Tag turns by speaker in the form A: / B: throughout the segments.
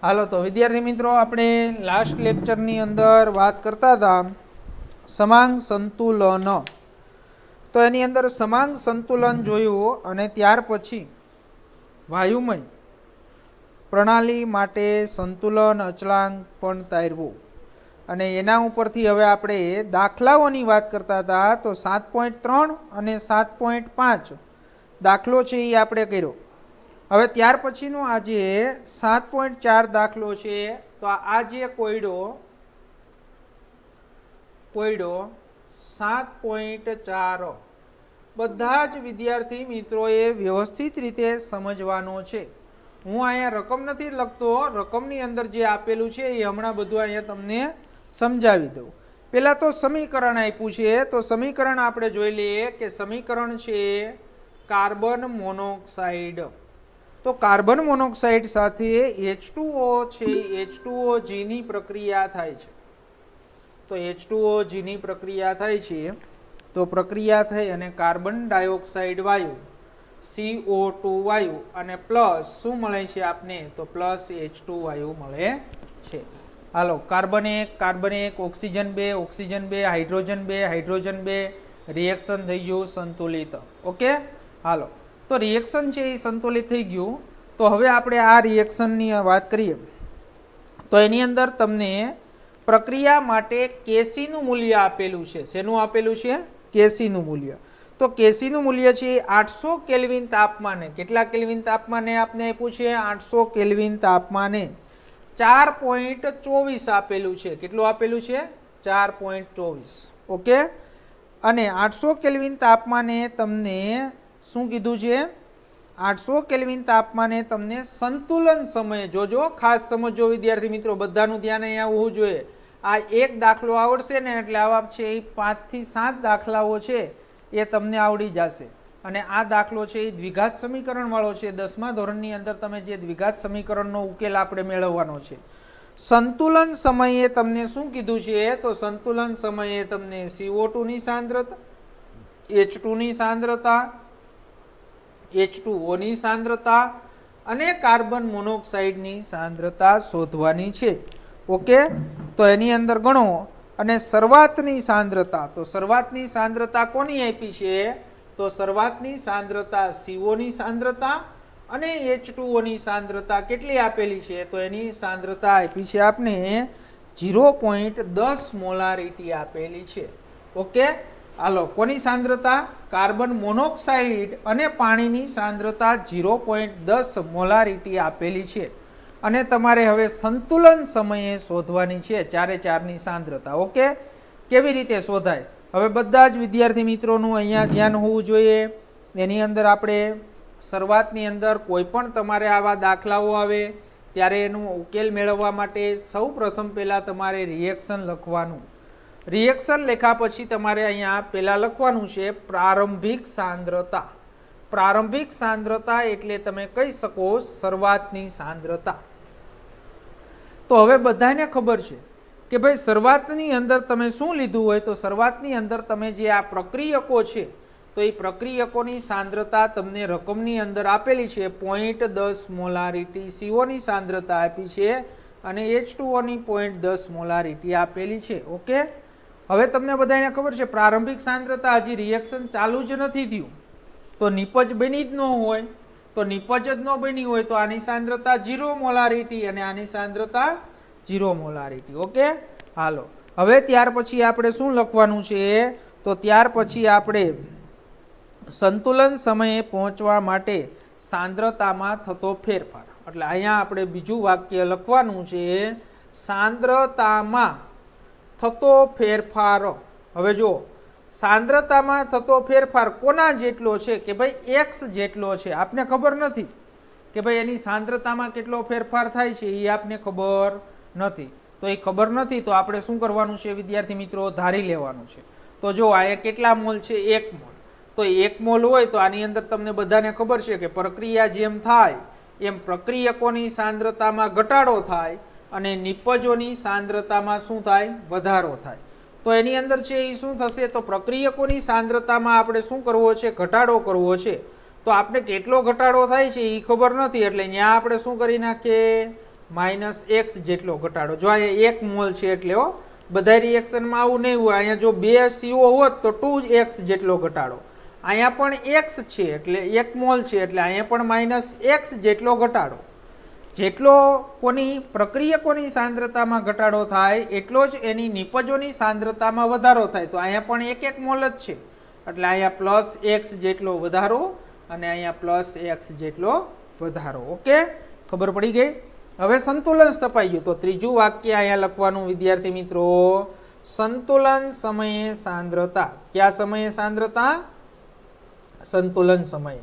A: હાલો તો વિદ્યાર્થી મિત્રો, આપણે લાસ્ટ લેક્ચરની અંદર વાત કરતા હતા સમાંગ સંતુલન. તો એની અંદર સમાંગ સંતુલન જોયું અને ત્યાર પછી વાયુમય પ્રણાલી માટે સંતુલન અચળાંક પણ તારવું અને એના ઉપરથી હવે આપણે દાખલાઓની વાત કરતા હતા. તો 7.3 અને 7.5 દાખલો છે એ આપણે કર્યો. હવે ત્યાર પછીનો આજે 7.4 દાખલો છે. તો આ જે કોયડો 7.4 બધા જ વિદ્યાર્થી મિત્રોએ વ્યવસ્થિત રીતે સમજવાનો છે. હું અહીંયા રકમ નથી લખતો, રકમની અંદર જે આપેલું છે એ હમણાં બધું અહીંયા તમને સમજાવી દઉં. પહેલાં તો સમીકરણ આપ્યું છે, તો સમીકરણ આપણે જોઈ લઈએ કે સમીકરણ છે કાર્બન મોનોક્સાઇડ. તો કાર્બન મોનોક્સાઇડ સાથે H2O છે, H2OG ની પ્રક્રિયા થાય છે. તો H2OG ની પ્રક્રિયા થાય છે. તો પ્રક્રિયા થઈ અને કાર્બન ડાયોક્સાઇડ વાયુ CO2 વાયુ અને પ્લસ શું મળે છે આપને? તો પ્લસ H2 વાયુ મળે છે. હાલો, carbon 1, oxygen 2, oxygen 2, hydrogen 2, hydrogen 2, reaction થઈ ગયું સંતુલિત. ઓકે, હાલો, તો રિએક્શન છે એ સંતુલિત થઈ ગયું. તો હવે આપણે આ રિએક્શનની વાત કરીએ તો એની અંદર તમને પ્રક્રિયા માટે કેસીનું મૂલ્ય આપેલું છે. શેનું આપેલું છે? કેસીનું મૂલ્ય. તો કેસીનું મૂલ્ય છે 800 કેલ્વિન તાપમાને. કેટલા કેલ્વિન તાપમાને આપને આપ્યું છે? 800 કેલ્વિન તાપમાને 4.24 આપેલું છે. કેટલું આપેલું છે? 4.24. ઓકે, અને 800 કેલ્વિન તાપમાને તમને શું કીધું છે? 800 કેલ્વિન તાપમાને તમને સંતુલન સમયે, જોજો ખાસ સમજો વિદ્યાર્થી મિત્રો, બધાનું ધ્યાન અહીંયા હોવું જોઈએ. આ એક દાખલો આવડશે ને એટલે આવા છે 5 થી 7 દાખલાઓ છે એ તમને આવડી જશે. અને આ દાખલો છે એ દ્વિઘાત સમીકરણ વાળો છે. 10મા ધોરણની અંદર તમે જે દ્વિઘાત સમીકરણનો ઉકેલ આપણે મેળવવાનો છે. સંતુલન સમયે તમને શું કીધું છે? તો સંતુલન સમયે તમને CO2 ની સાંદ્રતા, H2 ની સાંદ્રતા, H2O ની સાંદ્રતા અને કાર્બન મોનોક્સાઇડની સાંદ્રતા શોધવાની છે. ઓકે, તો એની અંદર ગણો અને શરૂઆતની સાંદ્રતા. તો શરૂઆતની સાંદ્રતા કોની આપી છે? તો શરૂઆતની સાંદ્રતા CO ની સાંદ્રતા અને H2O ની સાંદ્રતા કેટલી આપેલી છે? તો એની સાંદ્રતા આપી છે આપને 0.10 મોલારિટી આપેલી છે. ઓકે, હાલો, કોની સાંદ્રતા? કાર્બન મોનોક્સાઇડ અને પાણીની સાંદ્રતા 0.10 મોલારિટી આપેલી છે. અને તમારે હવે સંતુલન સમયે શોધવાની છે 4 ની સાંદ્રતા. ઓકે, કેવી રીતે શોધાય? હવે બધા જ વિદ્યાર્થી મિત્રોનું અહીંયા ધ્યાન હોવું જોઈએ. એની અંદર આપણે શરૂઆતની અંદર કોઈ પણ તમારે આવા દાખલાઓ આવે ત્યારે એનું ઉકેલ મેળવવા માટે સૌ પ્રથમ પહેલાં તમારે રિએક્શન લખવાનું. રિએક્શન લખ્યા પછી તમારે અહીંયા પહેલાં લખવાનું છે પ્રારંભિક સાંદ્રતા. પ્રારંભિક સાંદ્રતા એટલે તમે કહી શકો શરૂઆતની સાંદ્રતા. તો હવે બધાને ખબર છે કે ભાઈ શરૂઆતની અંદર તમે શું લીધું હોય? તો શરૂઆતની અંદર તમે જે આ પ્રક્રિયકો છે તો એ પ્રક્રિયકોની સાંદ્રતા તમને રકમની અંદર આપેલી છે 0.10 મોલારિટી. CO ની સાંદ્રતા આપી છે અને H2O ની 0.10 મોલારિટી આપેલી છે. ઓકે, હવે તમને બધાને ખબર છે પ્રારંભિક સાંદ્રતા હજી રિએક્શન ચાલુ જ નથી થયું તો નિપજ બની જ ન હોય. તો નિપજ જ ન બની હોય તો આની સાંદ્રતા 0 મોલારિટી અને આની સાંદ્રતા 0 મોલારિટી. ઓકે, હાલો, હવે ત્યાર પછી આપણે શું લખવાનું છે? તો ત્યાર પછી આપણે સંતુલન સમયે પહોંચવા માટે સાંદ્રતામાં થતો ફેરફાર. એટલે અહીંયા આપણે બીજું વાક્ય લખવાનું છે સાંદ્રતામાં થતો ફેરફાર. હવે જો સાંદ્રતામાં થતો ફેરફાર કોના જેટલો છે? કે ભાઈ x જેટલો છે. આપને ખબર નથી કે ભાઈ એની સાંદ્રતામાં કેટલો ફેરફાર થાય છે, એ આપને ખબર નથી. તો એ ખબર નથી તો આપણે શું કરવાનું છે વિદ્યાર્થી મિત્રો? ધારી લેવાનું છે. તો જો અહીંયા કેટલા મોલ છે? 1 મોલ. તો 1 મોલ હોય તો આની અંદર તમને બધાને ખબર છે કે પ્રક્રિયા જેમ થાય એમ પ્રક્રિયકોની સાંદ્રતામાં ઘટાડો થાય અને નિપજોની સાંદ્રતામાં શું થાય? વધારો થાય. તો એની અંદર છે એ શું થશે? તો પ્રક્રિયકોની સાંદ્રતામાં આપણે શું કરવો છે? ઘટાડો કરવો છે. તો આપણે કેટલો ઘટાડો થાય છે એ ખબર નથી એટલે ત્યાં આપણે શું કરી નાખીએ? -x જેટલો ઘટાડો. જો અહીંયા 1 મોલ છે એટલે બધા રિએક્શનમાં આવું નહીં હોય. અહીંયા જો 2 CO હોત તો 2x જેટલો ઘટાડો. અહીંયા પણ x છે એટલે 1 મોલ છે એટલે અહીંયા પણ -x જેટલો ઘટાડો. જેટલો કોની પ્રક્રિયકોની સાંદ્રતામાં ઘટાડો થાય એટલો જ એની નિપજોની સાંદ્રતામાં વધારો થાય. તો અહીંયા પણ 1 મોલ જ છે એટલે અહીંયા +x જેટલો વધારો અને અહીંયા +x જેટલો વધારો. ઓકે, ખબર પડી ગઈ. હવે સંતુલન સ્થપાઈ ગયું. તો ત્રીજું વાક્ય અહીંયા લખવાનું વિદ્યાર્થી મિત્રો, સંતુલન સમયે સાંદ્રતા. કયા સમયે સાંદ્રતા? સંતુલન સમયે.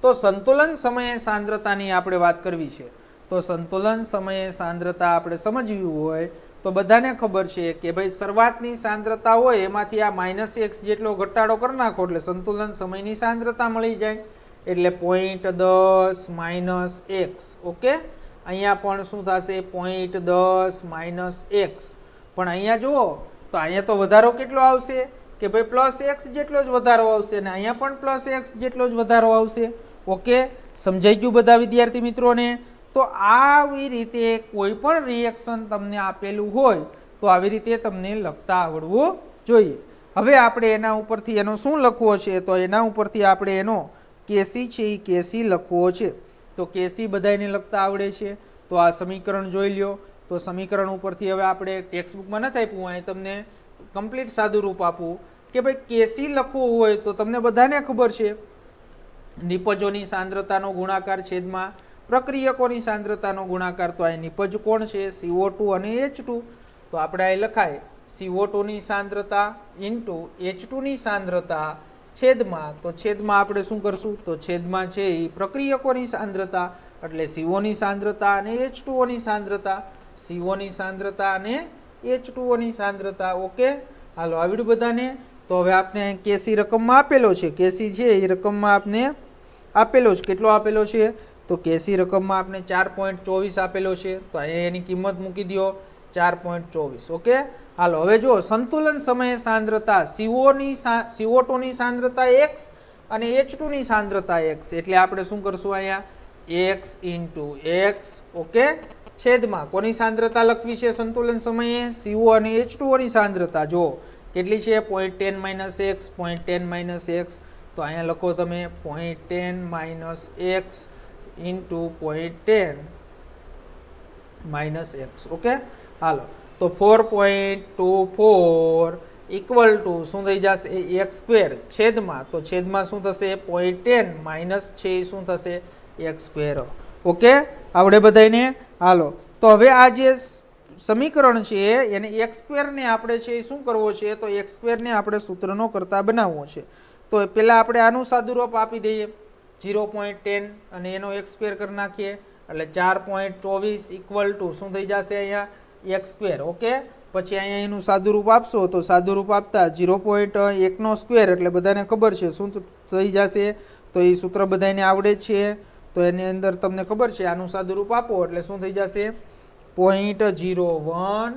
A: તો સંતુલન સમયે સાંદ્રતાની આપણે વાત કરવી છે. તો સંતુલન સમયે સાંદ્રતા આપણે સમજવી હોય તો બધાને ખબર છે કે ભાઈ શરૂઆતની સાંદ્રતા હોય એમાંથી આ -x જેટલો ઘટાડો કરી નાખો એટલે સંતુલન સમયની સાંદ્રતા મળી જાય. એટલે 0.10 -x. ઓકે, અહીંયા પણ શું થશે? 0.10 -x. પણ અહીંયા જુઓ તો અહીંયા તો વધારો કેટલો આવશે કે ભાઈ +x જેટલો જ વધારો આવશે અને અહીંયા પણ +x જેટલો જ વધારો આવશે. ઓકે, સમજાઈ ગયું બધા વિદ્યાર્થી મિત્રોને? તો આવી રીતે કોઈ પણ રિએક્શન તમને આપેલું હોય તો આવી રીતે તમને લખતા આવડવું જોઈએ. હવે આપણે એના ઉપરથી એનો શું લખવો છે? તો એના ઉપરથી આપણે એનો કેસી છે એ કેસી લખવો છે. તો કેસી બધાને લખતા આવડે છે. તો આ સમીકરણ જોઈ લ્યો. તો સમીકરણ ઉપરથી હવે આપણે ટેક્સ્ટબુકમાં નથી આપ્યું, અહીં તમને કમ્પ્લીટ સાદું રૂપ આપવું કે ભાઈ કેસી લખવું હોય તો તમને બધાને ખબર છે નિપજોની સાંદ્રતાનો ગુણાકાર છેદમાં પ્રક્રિયકોની સાંદ્રતાનો ગુણાકાર. તો અહીં નિપજ કોણ છે? CO2 અને H2. તો આપણે અહીં લખાય CO2 ની સાંદ્રતા ઇન્ટુ H2 ની સાંદ્રતા છેદમાં. તો છેદમાં આપણે શું કરશું? તો છેદમાં છે એ પ્રક્રિયકોની સાંદ્રતા એટલે CO ની સાંદ્રતા અને H2O ની સાંદ્રતા. CO ની સાંદ્રતા અને H2O ની સાંદ્રતા. ઓકે, હાલો આવડ્યું બધાને? તો હવે આપણે કેસી રકમમાં આપેલો છે. કેસી છે એ રકમમાં આપને આપેલો છે. કેટલો આપેલો છે? તો કેસી રકમમાં આપણે 4.24 આપેલો છે. તો અહીંયા એની કિંમત મૂકી દો 4.24. ઓકે, હાલો હવે જો સંતુલન સમયે સાંદ્રતા CO2 ની સાંદ્રતા x અને H2 ની સાંદ્રતા x. એટલે આપણે શું કરશું? અહીંયા x × x. ઓકે, છેદમાં કોની સાંદ્રતા લખવી છે સંતુલન સમયે? CO અને H2O ની સાંદ્રતા. જો કેટલી છે? 0.10 x. 0.10 x. તો અહીંયા લખો તમે 0.10 x × 0.10 x. ઓકે, હાલો તો 4.24 ઇક્વલ ટુ શું થઈ જશે? x² છેદમાં. તો છેદમાં શું થશે? 0.10 માઇનસ છે શું થશે? x². ઓકે, આવડે બધાને? હાલો તો હવે આ જે સમીકરણ છે એને x² ને આપણે છે શું કરવો છે? તો x² ને આપણે સૂત્રનો કરતા બનાવવો છે. તો પહેલાં આપણે આનું સાદુરૂપ આપી દઈએ 0.10 અને એનો x² કરી નાખીએ એટલે 4.24 ઇક્વલ ટુ શું થઈ જશે? અહીંયા x². ઓકે, પછી અહીંયા એનું સાદુરૂપ આપશો તો સાદુરૂપ આપતા 0.1² એટલે બધાને ખબર છે શું થઈ જશે? તો એ સૂત્ર બધાને આવડે છે. તો એની અંદર તમને ખબર છે આનું સાદુરૂપ આપો એટલે શું થઈ જશે? 0.01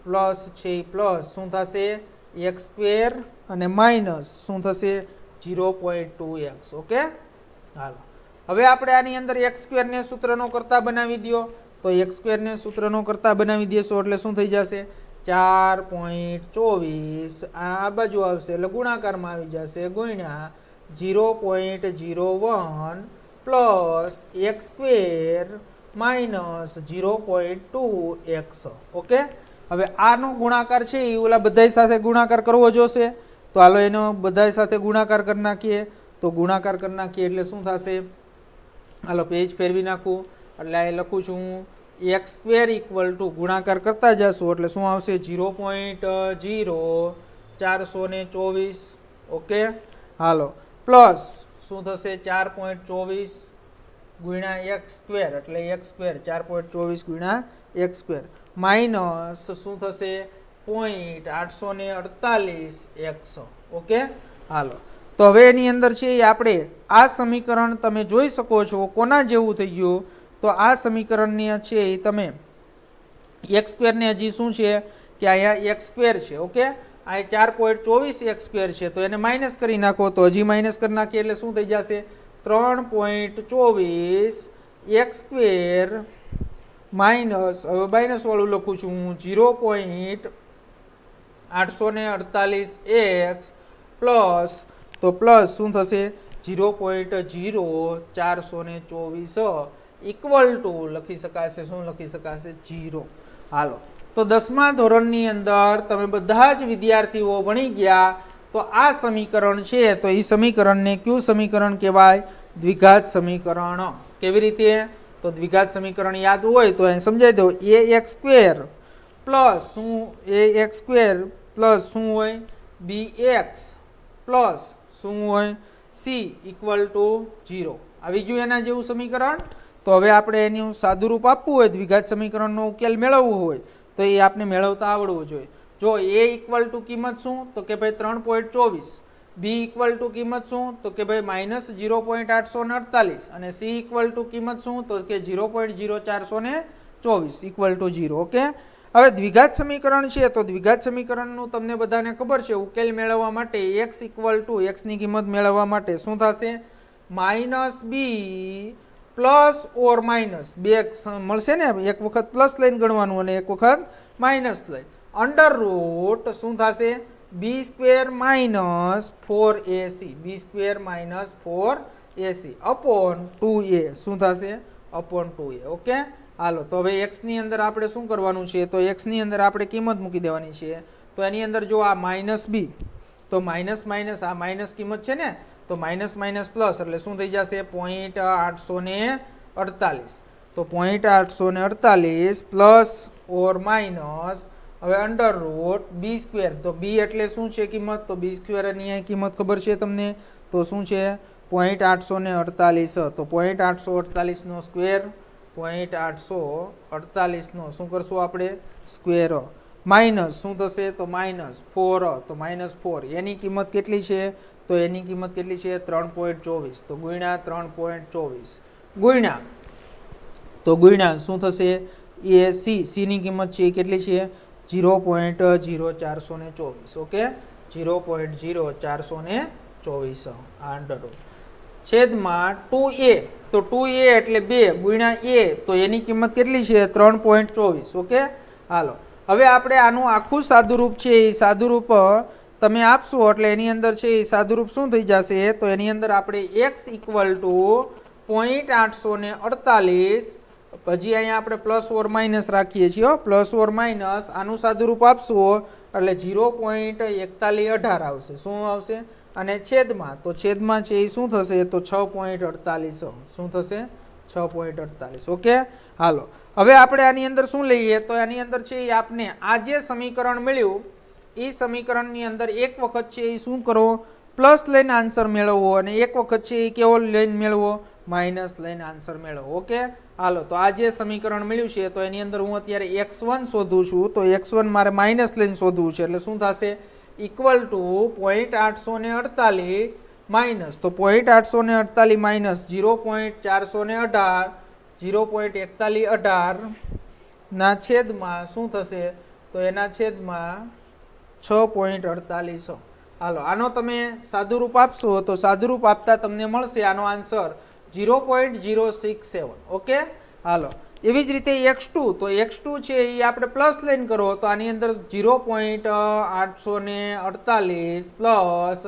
A: પ્લસ છે પ્લસ શું થશે? x² અને માઇનસ શું થશે? 0.2x. ઓકે, હાલો હવે આપણે આની અંદર x² ને સૂત્રનો કરતા બનાવી દો. તો x² ને સૂત્રનો કરતા બનાવી દેશો એટલે શું થઈ જશે? 4.24 આ બાજુ આવશે એટલે ગુણાકારમાં આવી જશે ગુણ્યા 0.01 plus x² minus 0.2x. Okay, હવે આનો ગુણાકાર છે એ ઓલા બધા સાથે ગુણાકાર કરવો જોશે. તો હાલો એનો બધા સાથે ગુણાકાર કરી નાખીએ. તો ગુણાકાર કરી નાખીએ એટલે શું થશે? હાલો પેજ ફેરવી નાખું એટલે અહીં લખું છું હું x² ઇક્વલ ટુ ગુણાકાર કરતા જશું એટલે શું આવશે? 0.0424. ઓકે, હાલો પ્લસ શું થશે? 4.24 ગુણ્યા x² એટલે x². 4.24 ગુણ્યા x² માઇનસ શું થશે? 0.848x. ઓકે, હાલો તો હવે એની અંદર છે આપણે આ સમીકરણ તમે જોઈ શકો છો કોના જેવું થઈ ગયું? તો આ સમીકરણની છે એ તમે x² ને હજી શું છે કે અહીંયા x² છે. ઓકે, આ 4.24 x² છે તો એને માઇનસ કરી નાખો. તો હજી માઇનસ કરી નાખીએ એટલે શું થઈ જશે? 3.24 x² માઇનસ, હવે માઇનસ વાળું લખું છું હું, 0.848x પ્લસ, તો પ્લસ શું થશે 0.0424 ઇક્વલ ટુ લખી શકાશે, શું લખી શકાશે 0. હાલો, તો 10મા ધોરણની અંદર તમે બધા જ વિદ્યાર્થીઓ ભણી ગયા, તો આ સમીકરણ છે તો એ સમીકરણને કયું સમીકરણ કહેવાય? દ્વિઘાત સમીકરણ. કેવી રીતે? તો દ્વિઘાત સમીકરણ યાદ હોય તો અહીં સમજાવી દો. ax² પ્લસ શું ax² પ્લસ શું હોય bx પ્લસ શું હોય c ઇક્વલ ટુ 0. આવી ગયું એના જેવું સમીકરણ. તો હવે આપણે એનું સાદુરૂપ આપવું હોય, દ્વિઘાત સમીકરણનો ઉકેલ મેળવવો હોય તો એ આપણે મેળવતા આવડવું જોઈએ. જો a ઇક્વલ ટુ કિંમત શું? તો કે ભાઈ 3.24, b ઇક્વલ ટુ કિંમત શું? તો કે ભાઈ માઇનસ 0.848 અને c ઇક્વલ ટુ કિંમત શું? તો કે 0.0424 ઇક્વલ ટુ 0. ઓકે, હવે દ્વિઘાત સમીકરણ છે તો દ્વિઘાત સમીકરણનું તમને બધાને ખબર છે, ઉકેલ મેળવવા માટે x ઇક્વલ ટુ x ની કિંમત મેળવવા માટે શું થશે? Minus B plus or minus બે મળશે ને, એક વખત પ્લસ લઈને ગણવાનું અને એક વખત માઇનસ લઈ, અંડર રૂટ શું થશે? b² minus 4ac, b² minus 4ac upon 2a શું થશે? Upon 2a. ઓકે, હાલો, તો હવે x ની અંદર આપણે શું કરવાનું છે? તો x ની અંદર આપણે કિંમત મૂકી દેવાની છે. તો એની અંદર જો આ માઇનસ બી, તો માઇનસ માઇનસ આ માઇનસ કિંમત છે ને, તો માઇનસ માઇનસ પ્લસ એટલે શું થઈ જશે? 0.848. તો 0.848 પ્લસ ઓર માઇનસ, હવે અંડર રૂટ b², તો b એટલે શું છે કિંમત? તો b² ની અહીં કિંમત ખબર છે તમને, તો શું છે 0.848. તો 0.848 નો સ્ક્વેર, 0.848 નો શું કરશું આપણે? સ્ક્વેર. માઇનસ શું થશે? તો માઇનસ 4, તો માઇનસ 4 એની કિંમત કેટલી છે? તો એની કિંમત કેટલી છે? 3.24. તો ગુણ્યા 3.24 ગુણ્યા, તો ગુણ્યા શું થશે? એ સી ની કિંમત છે કેટલી છે? 0.0424. ઓકે, 0.0424 અંડર રૂટ છેદમાં 2a, તો 2a એટલે 2 ગુણ્યા a, તો એની કિંમત કેટલી છે? 3.24. ઓકે, હાલો, હવે આપણે આનું આખું સાદુરૂપ છે એ સાદુરૂપ તમે આપશો એટલે એની અંદર છે એ સાદુરૂપ શું થઈ જશે? તો એની અંદર આપણે x ઇક્વલ ટુ 0.848, હજી અહીંયા આપણે પ્લસ ઓર માઇનસ રાખીએ છીએ, પ્લસ ઓર માઇનસ આનું સાદુરૂપ આપશો એટલે 0.4118 આવશે. શું આવશે? અને છેદમાં, તો છેદમાં છે એ શું થશે? તો 6.48. શું થશે? 6.48. ઓકે, હાલો, હવે આપણે આની અંદર શું લઈએ? તો આની અંદર છે એ આપને આ જે સમીકરણ મળ્યું એ સમીકરણની અંદર એક વખત છે એ શું કરો? પ્લસ લઈને આન્સર મેળવવો, અને એક વખત છે એ કેવો લઈને મેળવો? માઇનસ લઈને આન્સર મેળવો. ઓકે, હાલો, તો આ જે સમીકરણ મળ્યું છે તો એની અંદર હું અત્યારે x1 શોધું છું, તો x1 મારે માઇનસ લઈને શોધવું છે એટલે શું થશે? ઇક્વલ ટુ 0.848 માઇનસ, તો 0.848 માઇનસ 0.418, 0.4118 ના છેદમાં શું થશે? તો એના છેદમાં 6.48. હાલો, આનો તમે સાદુરૂપ આપશો તો સાદુરૂપ આપતા તમને મળશે આનો આન્સર 0.067. ઓકે, હાલો, એવી જ રીતે x2, તો x2 છે એ આપણે પ્લસ લઈને કરો તો આની અંદર 0.848 પ્લસ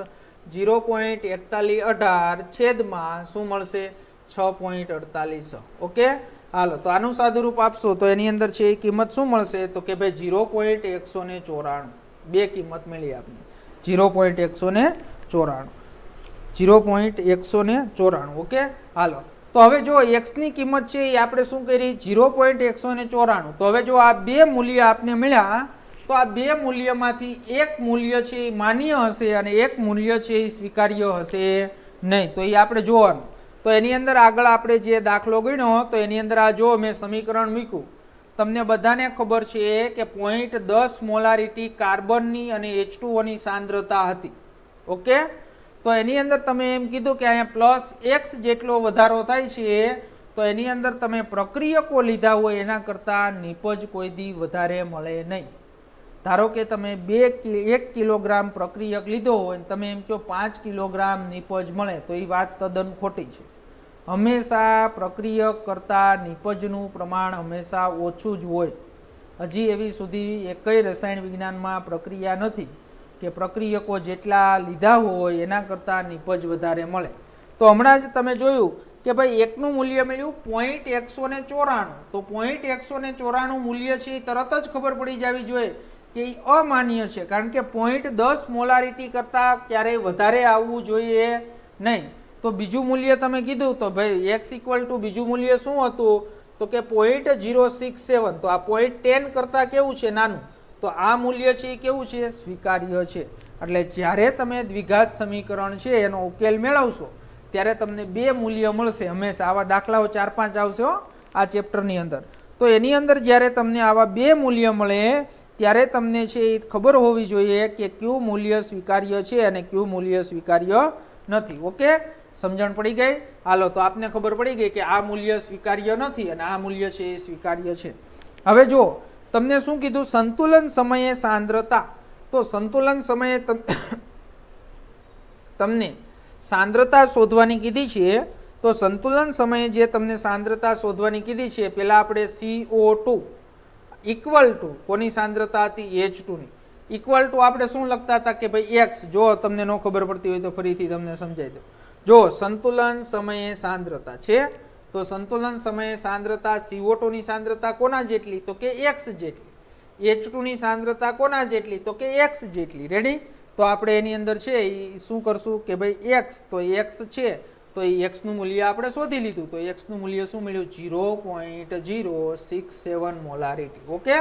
A: 0.4118 છેદમાં શું મળશે? 6.48. ઓકે, હાલો, તો આનું સાદુરૂપ આપશો તો એની અંદર છે એ કિંમત શું મળશે? તો કે ભાઈ 0.194. બે કિંમત મળી આપને 0.194, 0.194. ઓકે, હાલો, તો હવે જો x ની કિંમત છે એ આપણે શું કરી? 0.194. તો હવે જો આ બે મૂલ્ય આપને મળ્યા તો આ બે મૂલ્યમાંથી એક મૂલ્ય છે એ માન્ય હશે અને એક મૂલ્ય છે એ સ્વીકાર્ય હશે નહીં. તો એ આપણે જોવાનું. તો એની અંદર આગળ આપણે જે દાખલો ગણ્યો તો એની અંદર આ જો મેં સમીકરણ મૂક્યું, તમને બધાને ખબર છે કે 0.10 મોલારિટી કાર્બનની અને H2O ની સાંદ્રતા હતી. ઓકે, તો એની અંદર તમે એમ કીધું કે અહીંયા પ્લસ x જેટલો વધારો થાય છે, તો એની અંદર તમે પ્રક્રિયકો લીધા હોય એના કરતાં નિપજ કોઈ દી વધારે મળે નહીં. ધારો કે તમે 1 કિલોગ્રામ પ્રક્રિયક લીધો હોય તમે એમ કહો 5 કિલોગ્રામ નિપજ મળે, તો એ વાત તદ્દન ખોટી છે. હંમેશા પ્રક્રિયક કરતાં નિપજનું પ્રમાણ હંમેશા ઓછું જ હોય. હજી એવી સુધી એકય રસાયણ વિજ્ઞાનમાં પ્રક્રિયા નથી કે પ્રક્રિયકો જેટલા લીધા હોય એના કરતાં નિપજ વધારે મળે. તો હમણાં જ તમે જોયું કે ભાઈ એકનું મૂલ્ય મળ્યું 0.194. તો 0.194 મૂલ્ય છે એ તરત જ ખબર પડી જવી જોઈએ કે એ અમાન્ય છે, કારણ કે 0.10 મોલારિટી કરતાં ક્યારેય વધારે આવવું જોઈએ નહીં. તો બીજું મૂલ્ય તમે કીધું તો ભાઈ x ઇક્વલ ટુ બીજું મૂલ્ય શું હતું તો કે 0.067. તો આ 0.10 કરતાં કેવું છે, નાનું. તો આ મૂલ્ય છે એ કેવું છે, સ્વીકાર્ય છે. એટલે જ્યારે તમે દ્વિઘાત સમીકરણ છે એનો ઉકેલ મેળવશો ત્યારે તમને બે મૂલ્ય મળશે હંમેશા. આવા દાખલાઓ 4-5 આવશે આ ચેપ્ટરની અંદર. તો એની અંદર જ્યારે તમને આવા બે મૂલ્ય મળે ત્યારે તમને છે એ ખબર હોવી જોઈએ કે કયું મૂલ્ય સ્વીકાર્ય છે અને કયું મૂલ્ય સ્વીકાર્ય નથી. ઓકે, સમજણ પડી ગઈ? હાલો, તો આપને ખબર પડી ગઈ કે આ મૂલ્ય સ્વીકાર્ય નથી અને આ મૂલ્ય છે એ સ્વીકાર્ય છે. હવે જો તમને શું કીધું, સંતુલન સમયે સાંદ્રતા. તો સંતુલન સમયે તમને સાંદ્રતા શોધવાની કીધી છે. તો સંતુલન સમયે જે તમને સાંદ્રતા શોધવાની કીધી છે, પેલા આપણે CO2 ઇક્વલ ટુ કોની સાંદ્રતા હતી, H2 ની. ઇક્વલ ટુ આપણે શું લખતા હતા કે ભાઈ x. જો તમને ન ખબર પડતી હોય તો ફરીથી તમને સમજાવી દો. જો સંતુલન સમયે સાંદ્રતા છે તો સંતુલન સમયે સાંદ્રતા CO2 ની સાંદ્રતા કોના જેટલી તો કે x જેટલી. H2 ની સાંદ્રતા કોના જેટલી તો કે x જેટલી. રેડી? તો આપણે એની અંદર છે એ શું કરશું કે ભાઈ x, તો x છે તો એ x નું મૂલ્ય આપણે શોધી લીધું. તો x નું મૂલ્ય શું મળ્યું, 0.067 મોલારિટી. ઓકે,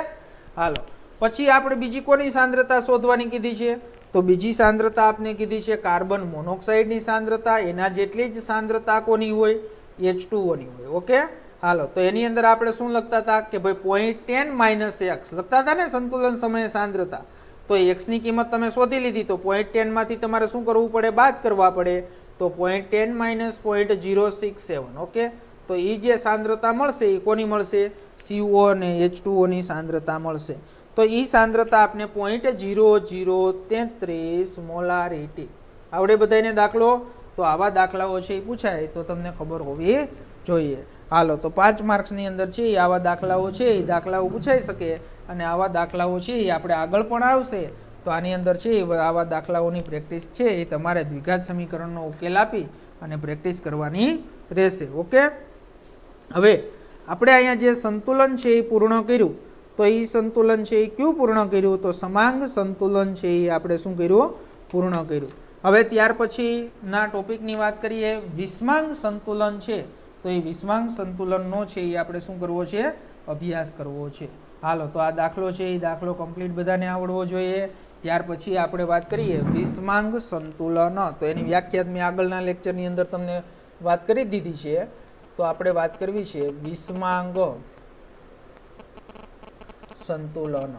A: હાલો. પછી આપણે બીજી કોની સાંદ્રતા શોધવાની કીધી છે તો બીજી સાંદ્રતા આપણે કીધી છે કાર્બન મોનોક્સાઇડની સાંદ્રતા. એના જેટલી જ સાંદ્રતા કોની હોય, H2O ની હોય. ઓકે, હાલો. તો એની અંદર આપણે શું લખતા હતા કે ભાઈ 0.10 - x લખતા હતા ને સંતુલન સમયે સાંદ્રતા. તો x ની કિંમત તમે શોધી લીધી તો 0.10 માંથી તમારે શું કરવું પડે, બાદ કરવા પડે. તો 0.10 - 0.067. ઓકે, તો એ જે સાંદ્રતા મળશે એ કોની મળશે, CO અને H2O ની સાંદ્રતા મળશે. તો એ સાંદ્રતા આપણે 0.0033 મોલારિટી. આવડે બધાને દાખલો? તો આવા દાખલાઓ છે એ પૂછાય તો તમને ખબર હોવી જોઈએ. હાલો, તો 5 માર્ક્સની અંદર છે એ આવા દાખલાઓ છે એ દાખલાઓ પૂછાઈ શકે અને આવા દાખલાઓ છે એ આપણે આગળ પણ આવશે. તો આની અંદર છે આવા દાખલાઓની પ્રેક્ટિસ છે એ તમારે દ્વિઘાત સમીકરણનો ઉકેલ આપી અને પ્રેક્ટિસ કરવાની રહેશે. ઓકે, હવે આપણે અહીંયા જે સંતુલન છે એ પૂર્ણ કર્યું. તો એ સંતુલન છે એ કયું પૂર્ણ કર્યું તો સમાંગ સંતુલન છે એ આપણે શું કર્યું, પૂર્ણ કર્યું. હવે ત્યાર પછીના ટોપિકની વાત કરીએ, વિષમાંગ સંતુલન છે. તો એ વિષમાંગ સંતુલનનો છે એ આપણે શું કરવો છે, અભ્યાસ કરવો છે. હાલો, તો આ દાખલો છે એ દાખલો કમ્પ્લીટ બધાને આવડવો જોઈએ. ત્યાર પછી આપણે વાત કરીએ વિષમાંગ સંતુલન. તો એની વ્યાખ્યા મેં આગળના લેક્ચરની અંદર તમને વાત કરી દીધી છે. તો આપણે વાત કરવી છે વિષમાંગ સંતુલન.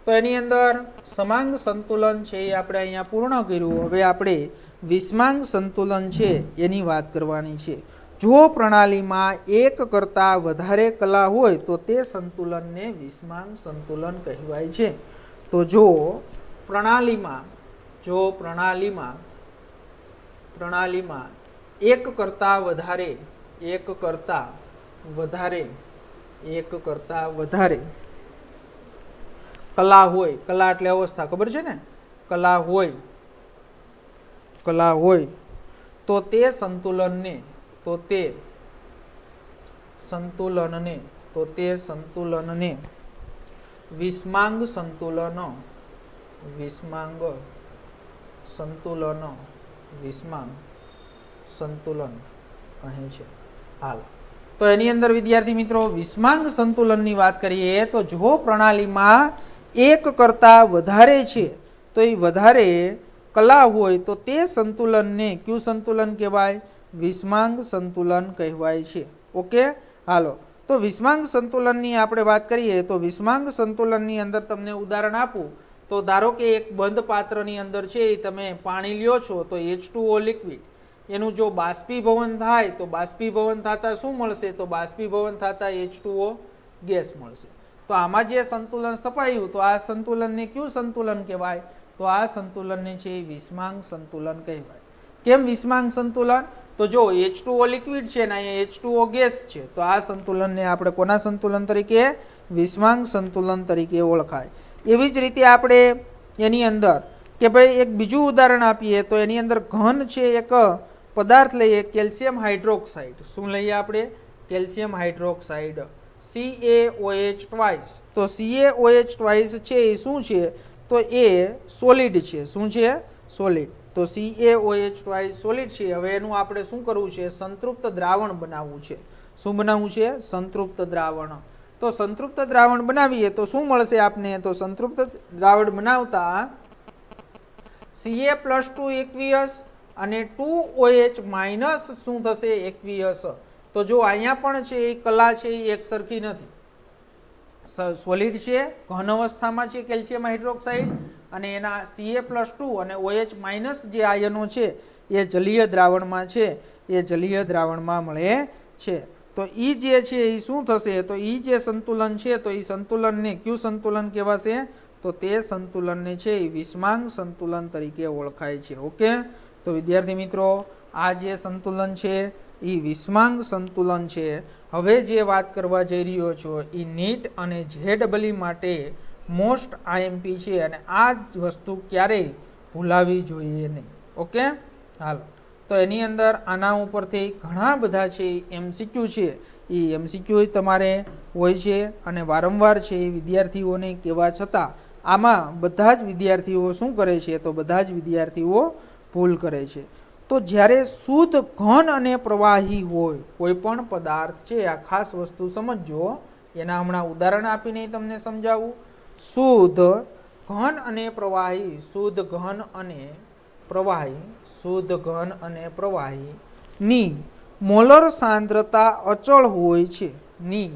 A: તો એની અંદર સમાંગ સંતુલન છે એ આપણે અહીંયા પૂર્ણ કર્યું. હવે આપણે વિષમાંગ સંતુલન છે એની વાત કરવાની છે. જો પ્રણાલીમાં એક કરતાં વધારે કલા હોય તો તે સંતુલનને વિષમાંગ સંતુલન કહેવાય છે. તો જો પ્રણાલીમાં એક કરતાં વધારે કલા હોય, કલા એટલે અવસ્થા, ખબર છે ને, કલા હોય તો તે સંતુલનને વિષમાંગ સંતુલન કહે છે. હાલ, તો એની અંદર વિદ્યાર્થી મિત્રો વિષમાંગ સંતુલનની વાત કરીએ તો જો પ્રણાલીમાં એક કરતાં વધારે છે તો એ વધારે કલા હોય તો તે સંતુલનને કયું સંતુલન કહેવાય, વિષમાંગ સંતુલન કહેવાય છે. ઓકે, હાલો. તો વિષમાંગ સંતુલનની આપણે વાત કરીએ તો વિષમાંગ સંતુલનની અંદર તમને ઉદાહરણ આપું તો ધારો કે એક બંધ પાત્રની અંદર છે તમે પાણી લ્યો છો તો H2O લિક્વિડ, એનું જો બાષ્પીભવન થાય તો બાષ્પીભવન થતા શું મળશે તો બાષ્પીભવન થતા H2O ગેસ મળશે. તો આમાં જે સંતુલન સ્થપાયું તો આ સંતુલનને કયું સંતુલન કહેવાય તો આ સંતુલનને છે વિષમાંગ સંતુલન કહેવાય. કેમ વિષમાંગ સંતુલન તો જો H2O લિક્વિડ છે ને અહીંયા H2O ગેસ છે, તો આ સંતુલનને આપણે કોના સંતુલન તરીકે? વિષમાંગ સંતુલન તરીકે ઓળખાય. એવી જ રીતે આપણે એની અંદર કે ભાઈ એક બીજું ઉદાહરણ આપીએ તો એની અંદર ઘન છે એક પદાર્થ લઈએ, કેલ્શિયમ હાઇડ્રોક્સાઇડ. શું લઈએ આપણે? Calcium hydroxide, CaOH twice. તો CaOH ટ્વાઇસ છે એ શું છે? તો એ સોલિડ છે. શું છે? સોલિડ. તો CaOH ટ્વાઇસ સોલિડ છે. હવે એનું આપણે શું કરવું છે? સંતૃપ્ત દ્રાવણ બનાવવું છે. શું બનાવવું છે? સંતૃપ્ત દ્રાવણ. તો સંતૃપ્ત દ્રાવણ બનાવીએ તો શું મળશે આપને? તો સંતૃપ્ત દ્રાવણ બનાવતા Ca+2 એકવીયસ અને 2OH માઇનસ શું થશે? એકવીયસ. તો જો અહીંયા પણ છે એ કલા છે એ એક સરખી નથી. સોલિડ છે, ઘન અવસ્થામાં છે કેલ્શિયમ હાઇડ્રોક્સાઇડ, અને એના Ca+2 અને OH માઇનસ જે આયનો છે એ જલીય દ્રાવણમાં છે, એ જલીય દ્રાવણમાં મળે છે. તો ઈ જે છે એ શું થશે? તો ઈ જે સંતુલન છે તો એ સંતુલનને કયું સંતુલન કહેવાશે? તો તે સંતુલનને છે એ વિષમાંગ સંતુલન તરીકે ઓળખાય છે. ઓકે, તો વિદ્યાર્થી મિત્રો આ જે સંતુલન છે એ વિષમાંગ સંતુલન છે. હવે જે વાત કરવા જઈ રહ્યો છો એ નીટ અને JEE માટે મોસ્ટ IMP છે, અને આ જ વસ્તુ ક્યારેય ભૂલાવી જોઈએ નહીં. ઓકે, હાલો. તો એની અંદર આના ઉપરથી ઘણા બધા છે MCQ છે, એ MCQ તમારે હોય છે, અને વારંવાર છે એ વિદ્યાર્થીઓને કહેવા છતાં આમાં બધા જ વિદ્યાર્થીઓ શું કરે છે? તો બધા જ વિદ્યાર્થીઓ ભૂલ કરે છે. તો જ્યારે શુદ્ધ ઘન અને પ્રવાહી હોય કોઈ પણ પદાર્થ છે, આ ખાસ વસ્તુ સમજજો, એના હમણાં ઉદાહરણ આપીને તમને સમજાવું. શુદ્ધ ઘન અને પ્રવાહી, શુદ્ધ ઘન અને પ્રવાહી, શુદ્ધ ઘન અને પ્રવાહી ની મોલર સાંદ્રતા અચળ હોય છે. ની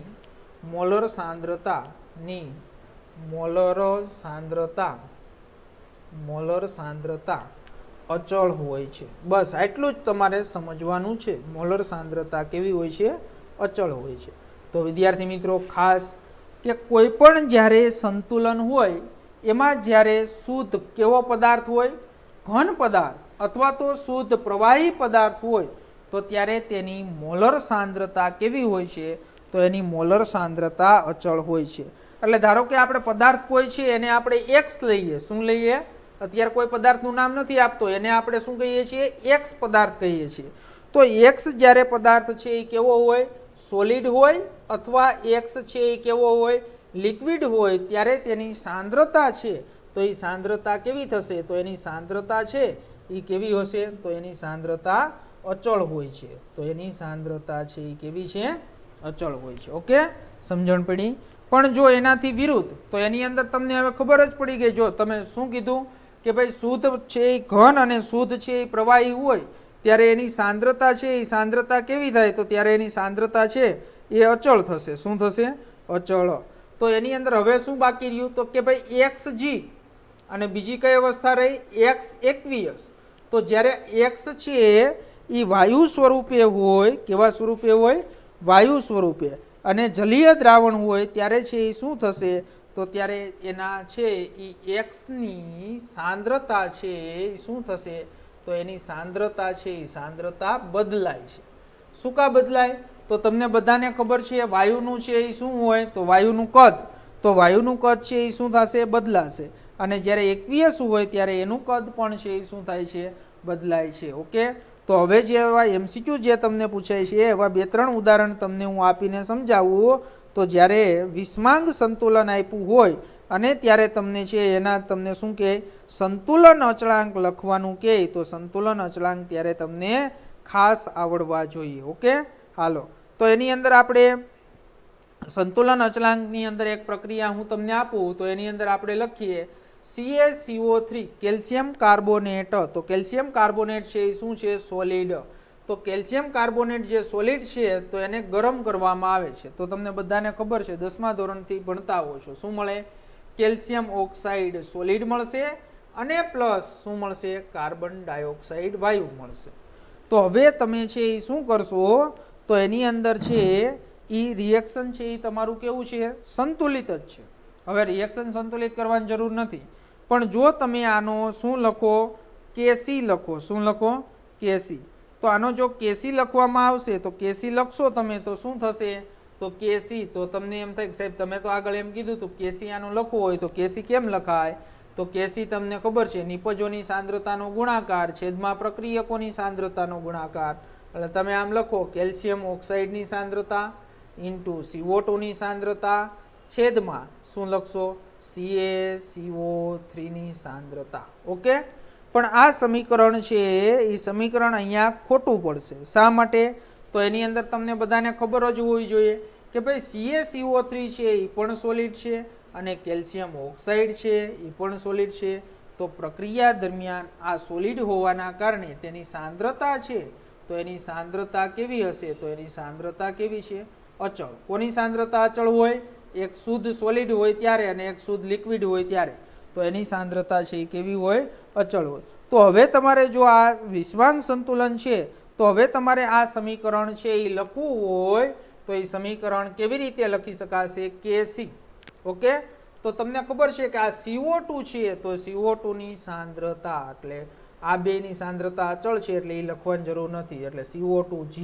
A: મોલર સાંદ્રતા, ની મોલર સાંદ્રતા અચળ હોય છે. બસ આટલું જ તમારે સમજવાનું છે. મોલર સાંદ્રતા કેવી હોય છે? અચળ હોય છે. તો વિદ્યાર્થી મિત્રો ખાસ કે કોઈ પણ જ્યારે સંતુલન હોય એમાં જ્યારે શુદ્ધ કેવો પદાર્થ હોય? ઘન પદાર્થ અથવા તો શુદ્ધ પ્રવાહી પદાર્થ હોય તો ત્યારે તેની મોલર સાંદ્રતા કેવી હોય છે? તો એની મોલર સાંદ્રતા અચળ હોય છે. એટલે ધારો કે આપણે પદાર્થ કોઈ છે એને આપણે X લઈએ. શું લઈએ? અત્યારે કોઈ પદાર્થનું નામ નથી આપતો, એને આપણે શું કહીએ છીએ? X પદાર્થ કહીએ છીએ. તો X જ્યારે પદાર્થ છે એ કેવો હોય? સોલિડ હોય, અથવા X છે એ કેવો હોય? લિક્વિડ હોય, ત્યારે તેની સાંદ્રતા છે તો એ સાંદ્રતા કેવી થશે? તો એની સાંદ્રતા છે એ કેવી હશે? તો એની સાંદ્રતા અચળ હોય છે. તો એની સાંદ્રતા છે એ કેવી છે? અચળ હોય છે. ઓકે, સમજણ પડી? પણ જો એનાથી વિરુદ્ધ, તો એની અંદર તમને હવે ખબર જ પડી ગઈ. જો તમે શું કીધું કે ભાઈ શુદ્ધ છે એ ઘન અને શુદ્ધ છે એ પ્રવાહી હોય ત્યારે એની સાંદ્રતા છે એ સાંદ્રતા કેવી થાય? તો ત્યારે એની સાંદ્રતા છે એ અચળ થશે. શું થશે? અચળ. તો એની અંદર હવે શું બાકી રહ્યું? તો કે ભાઈ XG અને બીજી કઈ અવસ્થા રહી? X એકવીયસ. તો જ્યારે X છે એ વાયુ સ્વરૂપે હોય, કેવા સ્વરૂપે હોય? વાયુ સ્વરૂપે, અને જલીય દ્રાવણ હોય ત્યારે છે એ શું થશે? તો ત્યારે એના છે એ X ની સાંદ્રતા છે એ શું થશે? તો એની સાંદ્રતા છે એ સાંદ્રતા બદલાય છે. શું કા બદલાય? તો તમને બધાને ખબર છે વાયુનું છે એ શું હોય? તો વાયુનું કદ. તો વાયુનું કદ છે એ શું થશે? બદલાશે. અને જ્યારે એકવીયસ હોય ત્યારે એનું કદ પણ છે એ શું થાય છે? બદલાય છે. ઓકે, તો હવે જે એવા MCQ જે તમને પૂછાય છે એવા 2-3 ઉદાહરણ તમને હું આપીને સમજાવું. તો જ્યારે વિષમાંગ સંતુલન આપ્યું હોય અને ત્યારે તમને છે એના તમને શું કહે? સંતુલન અચળાંક લખવાનું કહે. તો સંતુલન અચળાંક ત્યારે તમને ખાસ આવડવા જોઈએ. ઓકે, હાલો. તો એની અંદર આપણે સંતુલન અચળાંકની અંદર એક પ્રક્રિયા હું તમને આપું તો એની અંદર આપણે લખીએ CaCO3 કેલ્શિયમ કાર્બોનેટ. તો કેલ્શિયમ કાર્બોનેટ છે એ શું છે? સોલિડ. તો કેલ્શિયમ કાર્બોનેટ જે સોલિડ છે તો એને ગરમ કરવામાં આવે છે. તો તમને બધાને ખબર છે, 10મા ધોરણથી ભણતા હો છો. શું મળે? કેલ્શિયમ ઓક્સાઇડ સોલિડ મળશે, અને પ્લસ શું મળશે? કાર્બન ડાયોક્સાઇડ વાયુ મળશે. તો હવે તમે છે એ શું કરશો? તો એની અંદર છે એ રિએક્શન છે એ તમારું કેવું છે? સંતુલિત જ છે. હવે રિએક્શન સંતુલિત કરવાની જરૂર નથી, પણ જો તમે આનો શું લખો? Kc લખો. શું લખો? Kc. તો આનો જો કેસી લખવામાં આવશે તો કેસી લખશો તમે તો શું થશે? તો કેસી, તો તમને એમ થાય કે સાહેબ તમે તો આગળ એમ કીધું હતું કેસી આનું લખવું હોય તો કેસી કેમ લખાય? તો કેસી તમને ખબર છે નિપજોની સાંદ્રતાનો ગુણાકાર છેદમાં પ્રક્રિયકોની સાંદ્રતાનો ગુણાકાર. એટલે તમે આમ લખો કેલ્શિયમ ઓક્સાઇડની સાંદ્રતા ઇન્ટુ CO2 ની સાંદ્રતા છેદમાં શું લખશો? CaCO3 ની સાંદ્રતા. ઓકે, પણ આ સમીકરણ છે એ સમીકરણ અહીંયા ખોટું પડશે. શા માટે? તો એની અંદર તમને બધાને ખબર જ હોવી જોઈએ કે ભાઈ CaCO3 છે એ પણ સોલિડ છે અને કેલ્શિયમ ઓક્સાઇડ છે એ પણ સોલિડ છે. તો પ્રક્રિયા દરમિયાન આ સોલિડ હોવાના કારણે તેની સાંદ્રતા છે તો એની સાંદ્રતા કેવી હશે? તો એની સાંદ્રતા કેવી છે? અચળ. કોની સાંદ્રતા અચળ હોય? એક શુદ્ધ સોલિડ હોય ત્યારે અને એક શુદ્ધ લિક્વિડ હોય ત્યારે. તો એની સાંદ્રતા છે એ કેવી હોય? અચળ હોય. તો હવે તમારે જો આ વિષવાંગ સંતુલન છે તો હવે તમારે આ સમીકરણ છે એ લખવું હોય તો એ સમીકરણ કેવી રીતે લખી શકાશે? Kc. ઓકે, તો તમને ખબર છે કે આ CO2 છે તો CO2 ની સાંદ્રતા, એટલે આ બેની સાંદ્રતા અચળ છે એટલે એ લખવાની જરૂર નથી. એટલે CO2G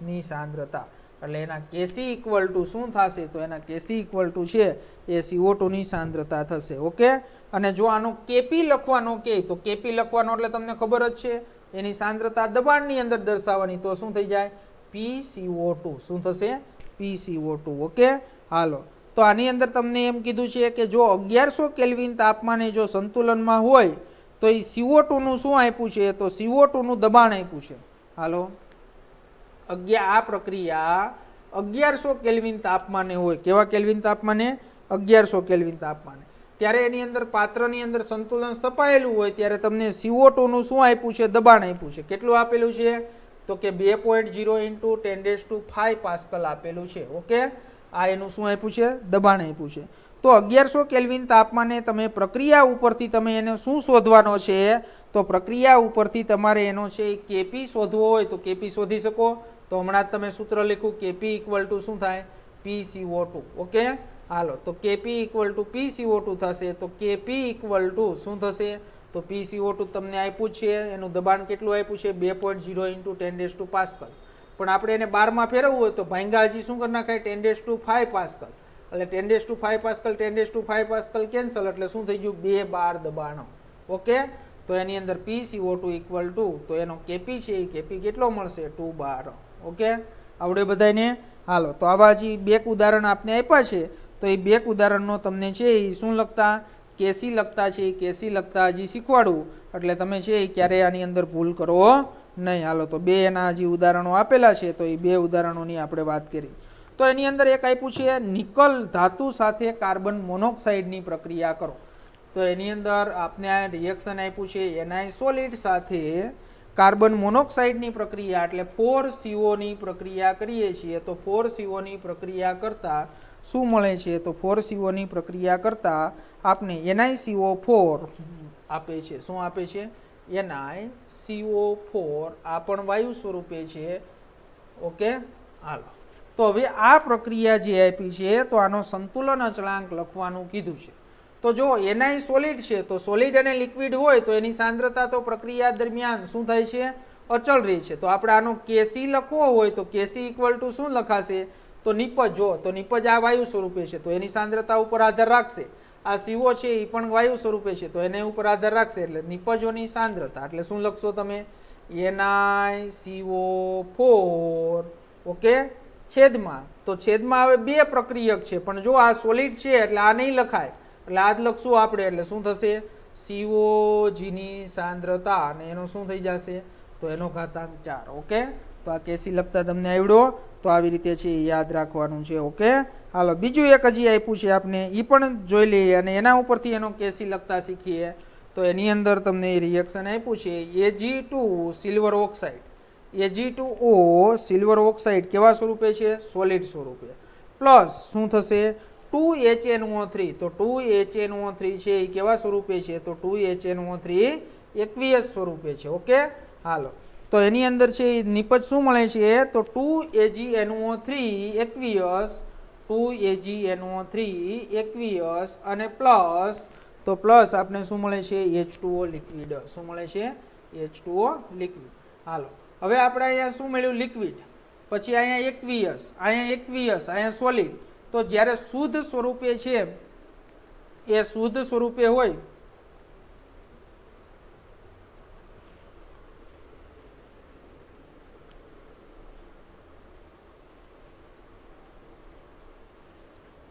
A: ની સાંદ્રતા, એટલે એના Kc ઇક્વલ ટુ શું થશે? તો એના Kc ઇક્વલ ટુ છે એ CO2 ની સાંદ્રતા થશે. ઓકે, અને જો આનો Kp લખવાનો કે તો Kp લખવાનો એટલે તમને ખબર જ છે એની સાંદ્રતા દબાણની અંદર દર્શાવવાની. તો શું થઈ જાય? PCO2. શું થશે? PCO2. ઓકે, હાલો, તો આની અંદર તમને એમ કીધું છે કે જો 1100 કેલ્વિન તાપમાને જો સંતુલનમાં હોય તો એ CO2 નું શું આપ્યું છે? તો CO2 નું દબાણ આપ્યું છે. હાલો, આ પ્રક્રિયા 1100 કેલ્વિન તાપમાને હોય. કેવા કેલ્વિન તાપમાને? 1100 કેલ્વિન તાપમાને. ત્યારે એની અંદર પાત્રની અંદર સંતુલન સ્થપાયેલું હોય ત્યારે તમને CO2 નું શું આપ્યું છે? દબાણ આપ્યું છે. કેટલું આપેલું છે? તો કે 2.0 × 10⁵ પાસ્કલ આપેલું છે. ઓકે, આ એનું શું આપ્યું છે? દબાણ આપ્યું છે. તો 1100 કેલ્વિન તાપમાને તમે પ્રક્રિયા ઉપરથી તમે એને શું શોધવાનો છે? તો પ્રક્રિયા ઉપરથી તમારે એનો છે Kp શોધવો હોય તો Kp શોધી શકો. તો હમણાં જ તમે સૂત્ર લખ્યું Kp ઇક્વલ ટુ શું થાય? PCO2. ઓકે, હાલો, તો Kp ઇક્વલ ટુ PCO2 થશે. તો Kp ઇક્વલ ટુ શું થશે? તો PCO2 તમને આપ્યું છે, એનું દબાણ કેટલું આપ્યું છે? 2.0 × 10⁵ પાસ્કલ. પણ આપણે એને 12માં ફેરવવું હોય તો ભાંગા હજી શું કરી નાખાય? 10⁵ પાસ્કલ. એટલે 10⁵ પાસ્કલ 10⁵ પાસ્કલ કેન્સલ, એટલે શું થઈ ગયું? 2 બાર દબાણો. ઓકે, તો એની અંદર PCO2 ઇક્વલ ટુ, તો એનો Kp છે એ Kp કેટલો મળશે? 2 બાર. ઓકે, આવડે બધાને? હાલો, તો આવા હજી 2 ઉદાહરણ આપને આપ્યા છે તો એ 2 ઉદાહરણનો તમને છે એ શું લખતા? કેસી લખતા છે. કેસી લખતા હજી શીખવાડું એટલે તમે છે એ ક્યારેય આની અંદર ભૂલ કરો નહીં. હાલો, તો 2 એના હજી ઉદાહરણો આપેલા છે તો એ 2 ઉદાહરણોની આપણે વાત કરી. તો એની અંદર એક આપ્યું છે નિકલ ધાતુ સાથે કાર્બન મોનોક્સાઇડની પ્રક્રિયા કરો. તો એની અંદર આપને આ રિએક્શન આપ્યું છે Ni સોલિડ સાથે કાર્બન મોનોક્સાઇડની પ્રક્રિયા, એટલે 4CO ની પ્રક્રિયા કરીએ છીએ. તો 4CO ની પ્રક્રિયા કરતા શું મળે છે? તો 4CO ની પ્રક્રિયા કરતા આપને NiCO4 આપે છે. શું આપે છે? NiCO4. આ પણ વાયુ સ્વરૂપે છે. ઓકે, હાલો, તો હવે આ પ્રક્રિયા જે આપી છે તો આનો સંતુલન અચળાંક લખવાનું કીધું છે. તો જો Ni સોલિડ છે તો સોલિડ અને લિક્વિડ હોય તો એની સાંદ્રતા તો પ્રક્રિયા દરમિયાન શું થાય છે? અચળ રહે છે. તો આપણે આનો Kc લખવો હોય તો Kc ઇક્વલ ટુ શું લખાશે? તો નિપજ. જો તો નિપજ આ વાયુ સ્વરૂપે છે તો એની સાંદ્રતા ઉપર આધાર રાખશે. આ CO છે એ પણ વાયુ સ્વરૂપે છે તો એને ઉપર આધાર રાખશે. એટલે નિપજોની સાંદ્રતા એટલે શું લખશો તમે? NiCO4. ઓકે, છેદમાં, તો છેદમાં હવે 2 પ્રક્રિયક છે પણ જો આ સોલિડ છે એટલે આ નહીં લખાય, એટલે આ જ લખશું આપણે. એટલે શું થશે? COG ની સાંદ્રતા અને એનો શું થઈ જશે? તો એનો ઘાતાંક 4. ઓકે, તો આ કેસી લખતા તમને આવડો તો આવી રીતે છે યાદ રાખવાનું છે. ઓકે, હાલો, બીજું એક હજી આપ્યું છે આપને, એ પણ જોઈ લઈએ અને એના ઉપરથી એનો કેસી લખતા શીખીએ. તો એની અંદર તમને રિએક્શન આપ્યું છે Ag2 silver oxide. Ag2O silver oxide કેવા સ્વરૂપે છે? સોલિડ સ્વરૂપે. પ્લસ શું થશે? 2HNO3. તો 2HNO3 છે એ કેવા સ્વરૂપે છે? તો 2HNO3 એકવીયસ સ્વરૂપે છે. ઓકે, હાલો, તો એની અંદર છે નિપજ શું મળે છે? તો 2AgNO3 એકવીયસ, 2AgNO3 એકવીયસ અને પ્લસ, તો પ્લસ આપણે શું મળે છે? H2O liquid. શું મળે છે? H2O liquid. હાલો, હવે આપણે અહીંયા શું મળ્યું? લિક્વિડ. પછી અહીંયા એકવીયસ, અહીંયા સોલિડ. તો જ્યારે શુદ્ધ સ્વરૂપે છે એ શુદ્ધ સ્વરૂપે હોય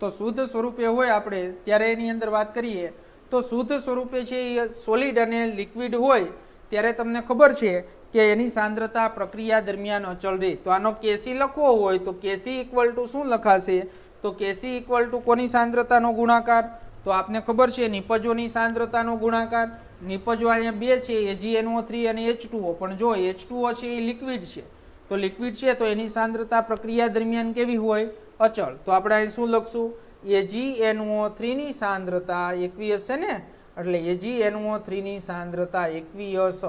A: તો શુદ્ધ સ્વરૂપે હોય આપણે ત્યારે એની અંદર વાત કરીએ તો શુદ્ધ સ્વરૂપે છે એ સોલિડ અને લિક્વિડ હોય ત્યારે તમને ખબર છે કે એની સાંદ્રતા પ્રક્રિયા દરમિયાન અચળ રહે. તો આનો કેસી લખવો હોય તો કેસી ઇક્વલ ટુ શું લખાશે? તો કેસી ઇક્વલ ટુ કોની સાંદ્રતાનો ગુણાકાર? તો આપને ખબર છે નિપજોની સાંદ્રતાનો ગુણાકાર. નિપજો અહીંયા બે છે, AgNO3 અને H2O. પણ જો H2O છે એ લિક્વિડ છે, તો લિક્વિડ છે તો એની સાંદ્રતા પ્રક્રિયા દરમિયાન કેવી હોય? અચળ. તો આપણે અહીં શું લખશું? AgNO3 ની સાંદ્રતા એકવીયસ છે ને, એટલે AgNO3 ની સાંદ્રતા એકવીયસ.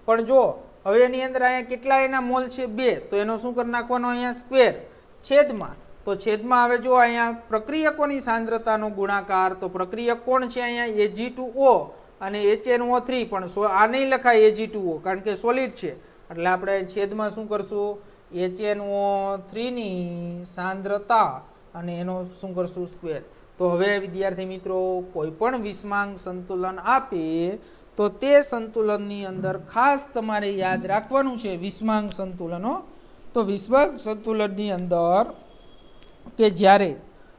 A: પણ જો હવે એની અંદર અહીંયા કેટલા એના મોલ છે? 2. તો એનો શું કરી નાખવાનો? અહીંયા સ્ક્વેર છેદમાં. તો છેદમાં હવે જો અહીંયા પ્રક્રિયકોની સાંદ્રતાનો ગુણાકાર. તો પ્રક્રિયક કોણ છે અહીંયા? Ag2O અને HNO3. પણ આ નહીં લખાય Ag2O કારણ કે સોલિડ છે, એટલે આપણે છેદમાં શું કરશું? HNO3 ની સાંદ્રતા અને એનો શું કરશું? સ્ક્વેર. તો હવે વિદ્યાર્થી મિત્રો કોઈ પણ વિષમાંક સંતુલન આપે તો તે સંતુલનની અંદર ખાસ તમારે યાદ રાખવાનું છે વિષમાંક સંતુલનો. તો વિષમાંક સંતુલનની અંદર કે જ્યારે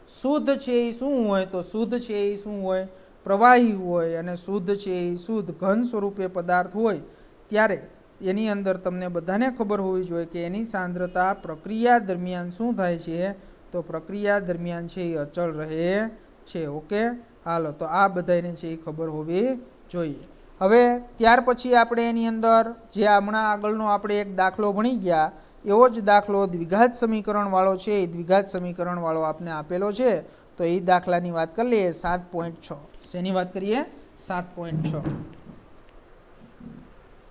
A: શુદ્ધ છે એ શું હોય? તો શુદ્ધ છે એ શું હોય? પ્રવાહી હોય. અને શુદ્ધ છે એ શુદ્ધ ઘન સ્વરૂપે પદાર્થ હોય ત્યારે એની અંદર તમને બધાને ખબર હોવી જોઈએ કે એની સાંદ્રતા પ્રક્રિયા દરમિયાન શું થાય છે? તો પ્રક્રિયા દરમિયાન છે એ અચળ રહે છે. ઓકે, હાલો, તો આ બધાને છે એ ખબર હોવી જોઈએ. હવે ત્યાર પછી આપણે એની અંદર જે હમણાં આગળનો આપણે એક દાખલો ભણી ગયા એવો જ દાખલો દ્વિઘાત સમીકરણ વાળો છે. એ દ્વિઘાત સમીકરણ વાળો આપણે આપેલો છે. તો એ દાખલાની વાત કરી લઈએ. 7.6. શેની વાત કરીએ? 7.6.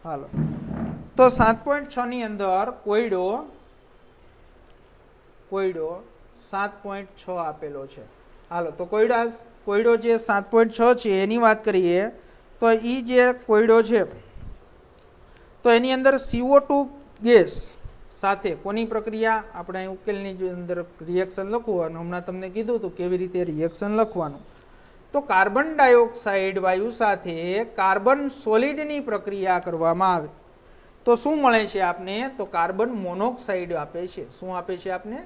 A: હાલો, તો 7.6 ની અંદર કોયડો 7.6 આપેલો છે. હાલો, તો કોયડો જે 7.6 છે એની વાત કરીએ તો એ જે કોયડો છે તો એની અંદર CO2 ગેસ સાથે કોની પ્રક્રિયા? આપણે અહીં ઉકેલની અંદર રિએક્શન લખવું. હમણાં તમને કીધું હતું કેવી રીતે રિએક્શન લખવાનું. તો કાર્બન ડાયોક્સાઇડ વાયુ સાથે કાર્બન સોલિડની પ્રક્રિયા કરવામાં આવે તો શું મળે છે આપને? તો કાર્બન મોનોક્સાઇડ આપે છે. શું આપે છે આપને?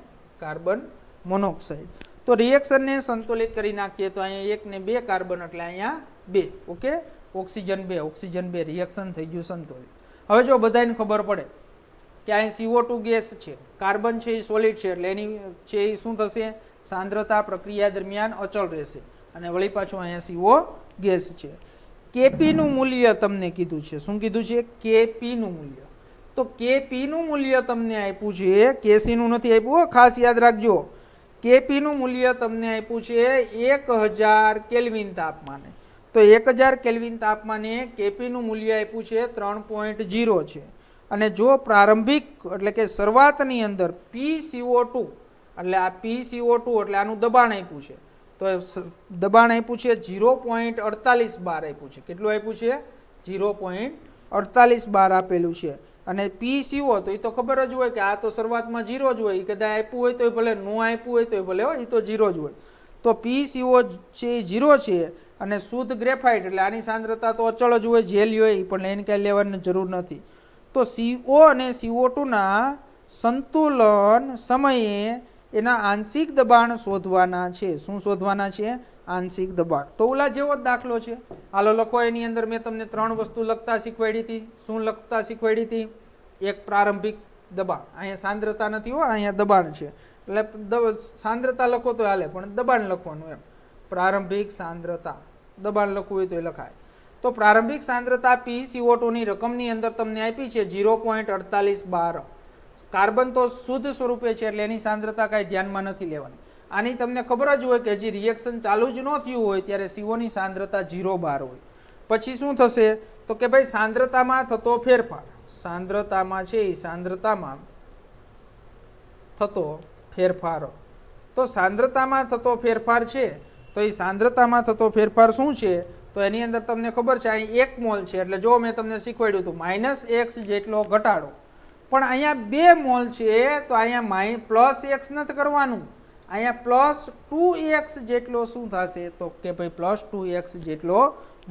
A: Carbon monoxide. તો રિએક્શનને સંતુલિત કરી નાખીએ તો અહીંયા 1 ને 2 કાર્બન એટલે અહીંયા 2. ઓકે, ઓક્સિજન 2 રિએક્શન થઈ ગયું સંતુલિત. હવે જો બધાને ખબર પડે કે અહીં CO2 ગેસ છે, કાર્બન છે એ સોલિડ છે, એટલે એની છે એ શું થશે? સાંદ્રતા પ્રક્રિયા દરમિયાન અચળ રહેશે. અને વળી પાછું અહીંયા CO ગેસ છે. Kp નું મૂલ્ય તમને કીધું છે. શું કીધું છે? Kp નું મૂલ્ય. તો Kp નું મૂલ્ય તમને આપ્યું છે, Kc નું નથી આપ્યું, ખાસ યાદ રાખજો. Kp નું મૂલ્ય તમને આપ્યું છે 1000 કેલ્વિન તાપમાને. તો 1000 કેલ્વિન તાપમાને Kp નું મૂલ્ય આપ્યું છે 3.0 છે. અને જો પ્રારંભિક એટલે કે શરૂઆતની અંદર PCO2 એટલે આ PCO2 એટલે આનું દબાણ આપ્યું છે. તો દબાણ આપ્યું છે 0.48 બાર આપ્યું છે. કેટલું આપ્યું છે? 0.48 બાર આપેલું છે. અને PCO તો એ તો ખબર જ હોય કે આ તો શરૂઆતમાં 0 જ હોય. કદાચ આપ્યું હોય તો ભલે, નો આપ્યું હોય તો ભલે, એ તો 0 જ હોય. તો PCO છે 0 છે. અને શુદ્ધ ગ્રેફાઇટ એટલે આની સાંદ્રતા તો અચળ જ હોય, જે લ્યો એ, પણ એને કાંઈ લેવાની જરૂર નથી. તો CO અને CO2 ના સંતુલન સમયે એના આંશિક દબાણ શોધવાના છે. શું શોધવાના છે? આંશિક દબાણ. તો ઓલા જેવો જ દાખલો છે. હાલો લખો. એની અંદર મેં તમને 3 વસ્તુ લખતા શીખવાડી હતી. શું લખતા શીખવાડી હતી? એક પ્રારંભિક દબાણ. અહીંયા સાંદ્રતા નથી હો, અહીંયા દબાણ છે. એટલે સાંદ્રતા લખો તો હાલે, પણ દબાણ લખવાનું એમ. પ્રારંભિક સાંદ્રતા દબાણ લખવું હોય તો એ લખાય. તો પ્રારંભિક સાંદ્રતા PCO2 ની રકમની અંદર તમને આપી છે 0.48 બાર. કાર્બન તો શુદ્ધ સ્વરૂપે છે એટલે એની સાંદ્રતા કાંઈ ધ્યાનમાં નથી લેવાની. આની તમને ખબર જ હોય કે હજી રિએક્શન ચાલુ જ ન થયું હોય ત્યારે CO ની સાંદ્રતા 0 બાર હોય. પછી શું થશે? તો કે ભાઈ સાંદ્રતામાં થતો ફેરફાર. સાંદ્રતામાં છે એ સાંદ્રતામાં થતો ફેરફાર. તો સાંદ્રતામાં થતો ફેરફાર છે. તો એ સાંદ્રતામાં થતો ફેરફાર શું છે? તો એની અંદર તમને ખબર છે અહીં 1 મોલ છે. એટલે જો મેં તમને શીખવાડ્યું હતું -x જેટલો ઘટાડો. પણ અહીંયા 2 મોલ છે તો અહીંયા પ્લસ એક્સ નથી કરવાનું, અહીંયા પ્લસ 2x જેટલો શું થશે તો કે ભાઈ પ્લસ 2x જેટલો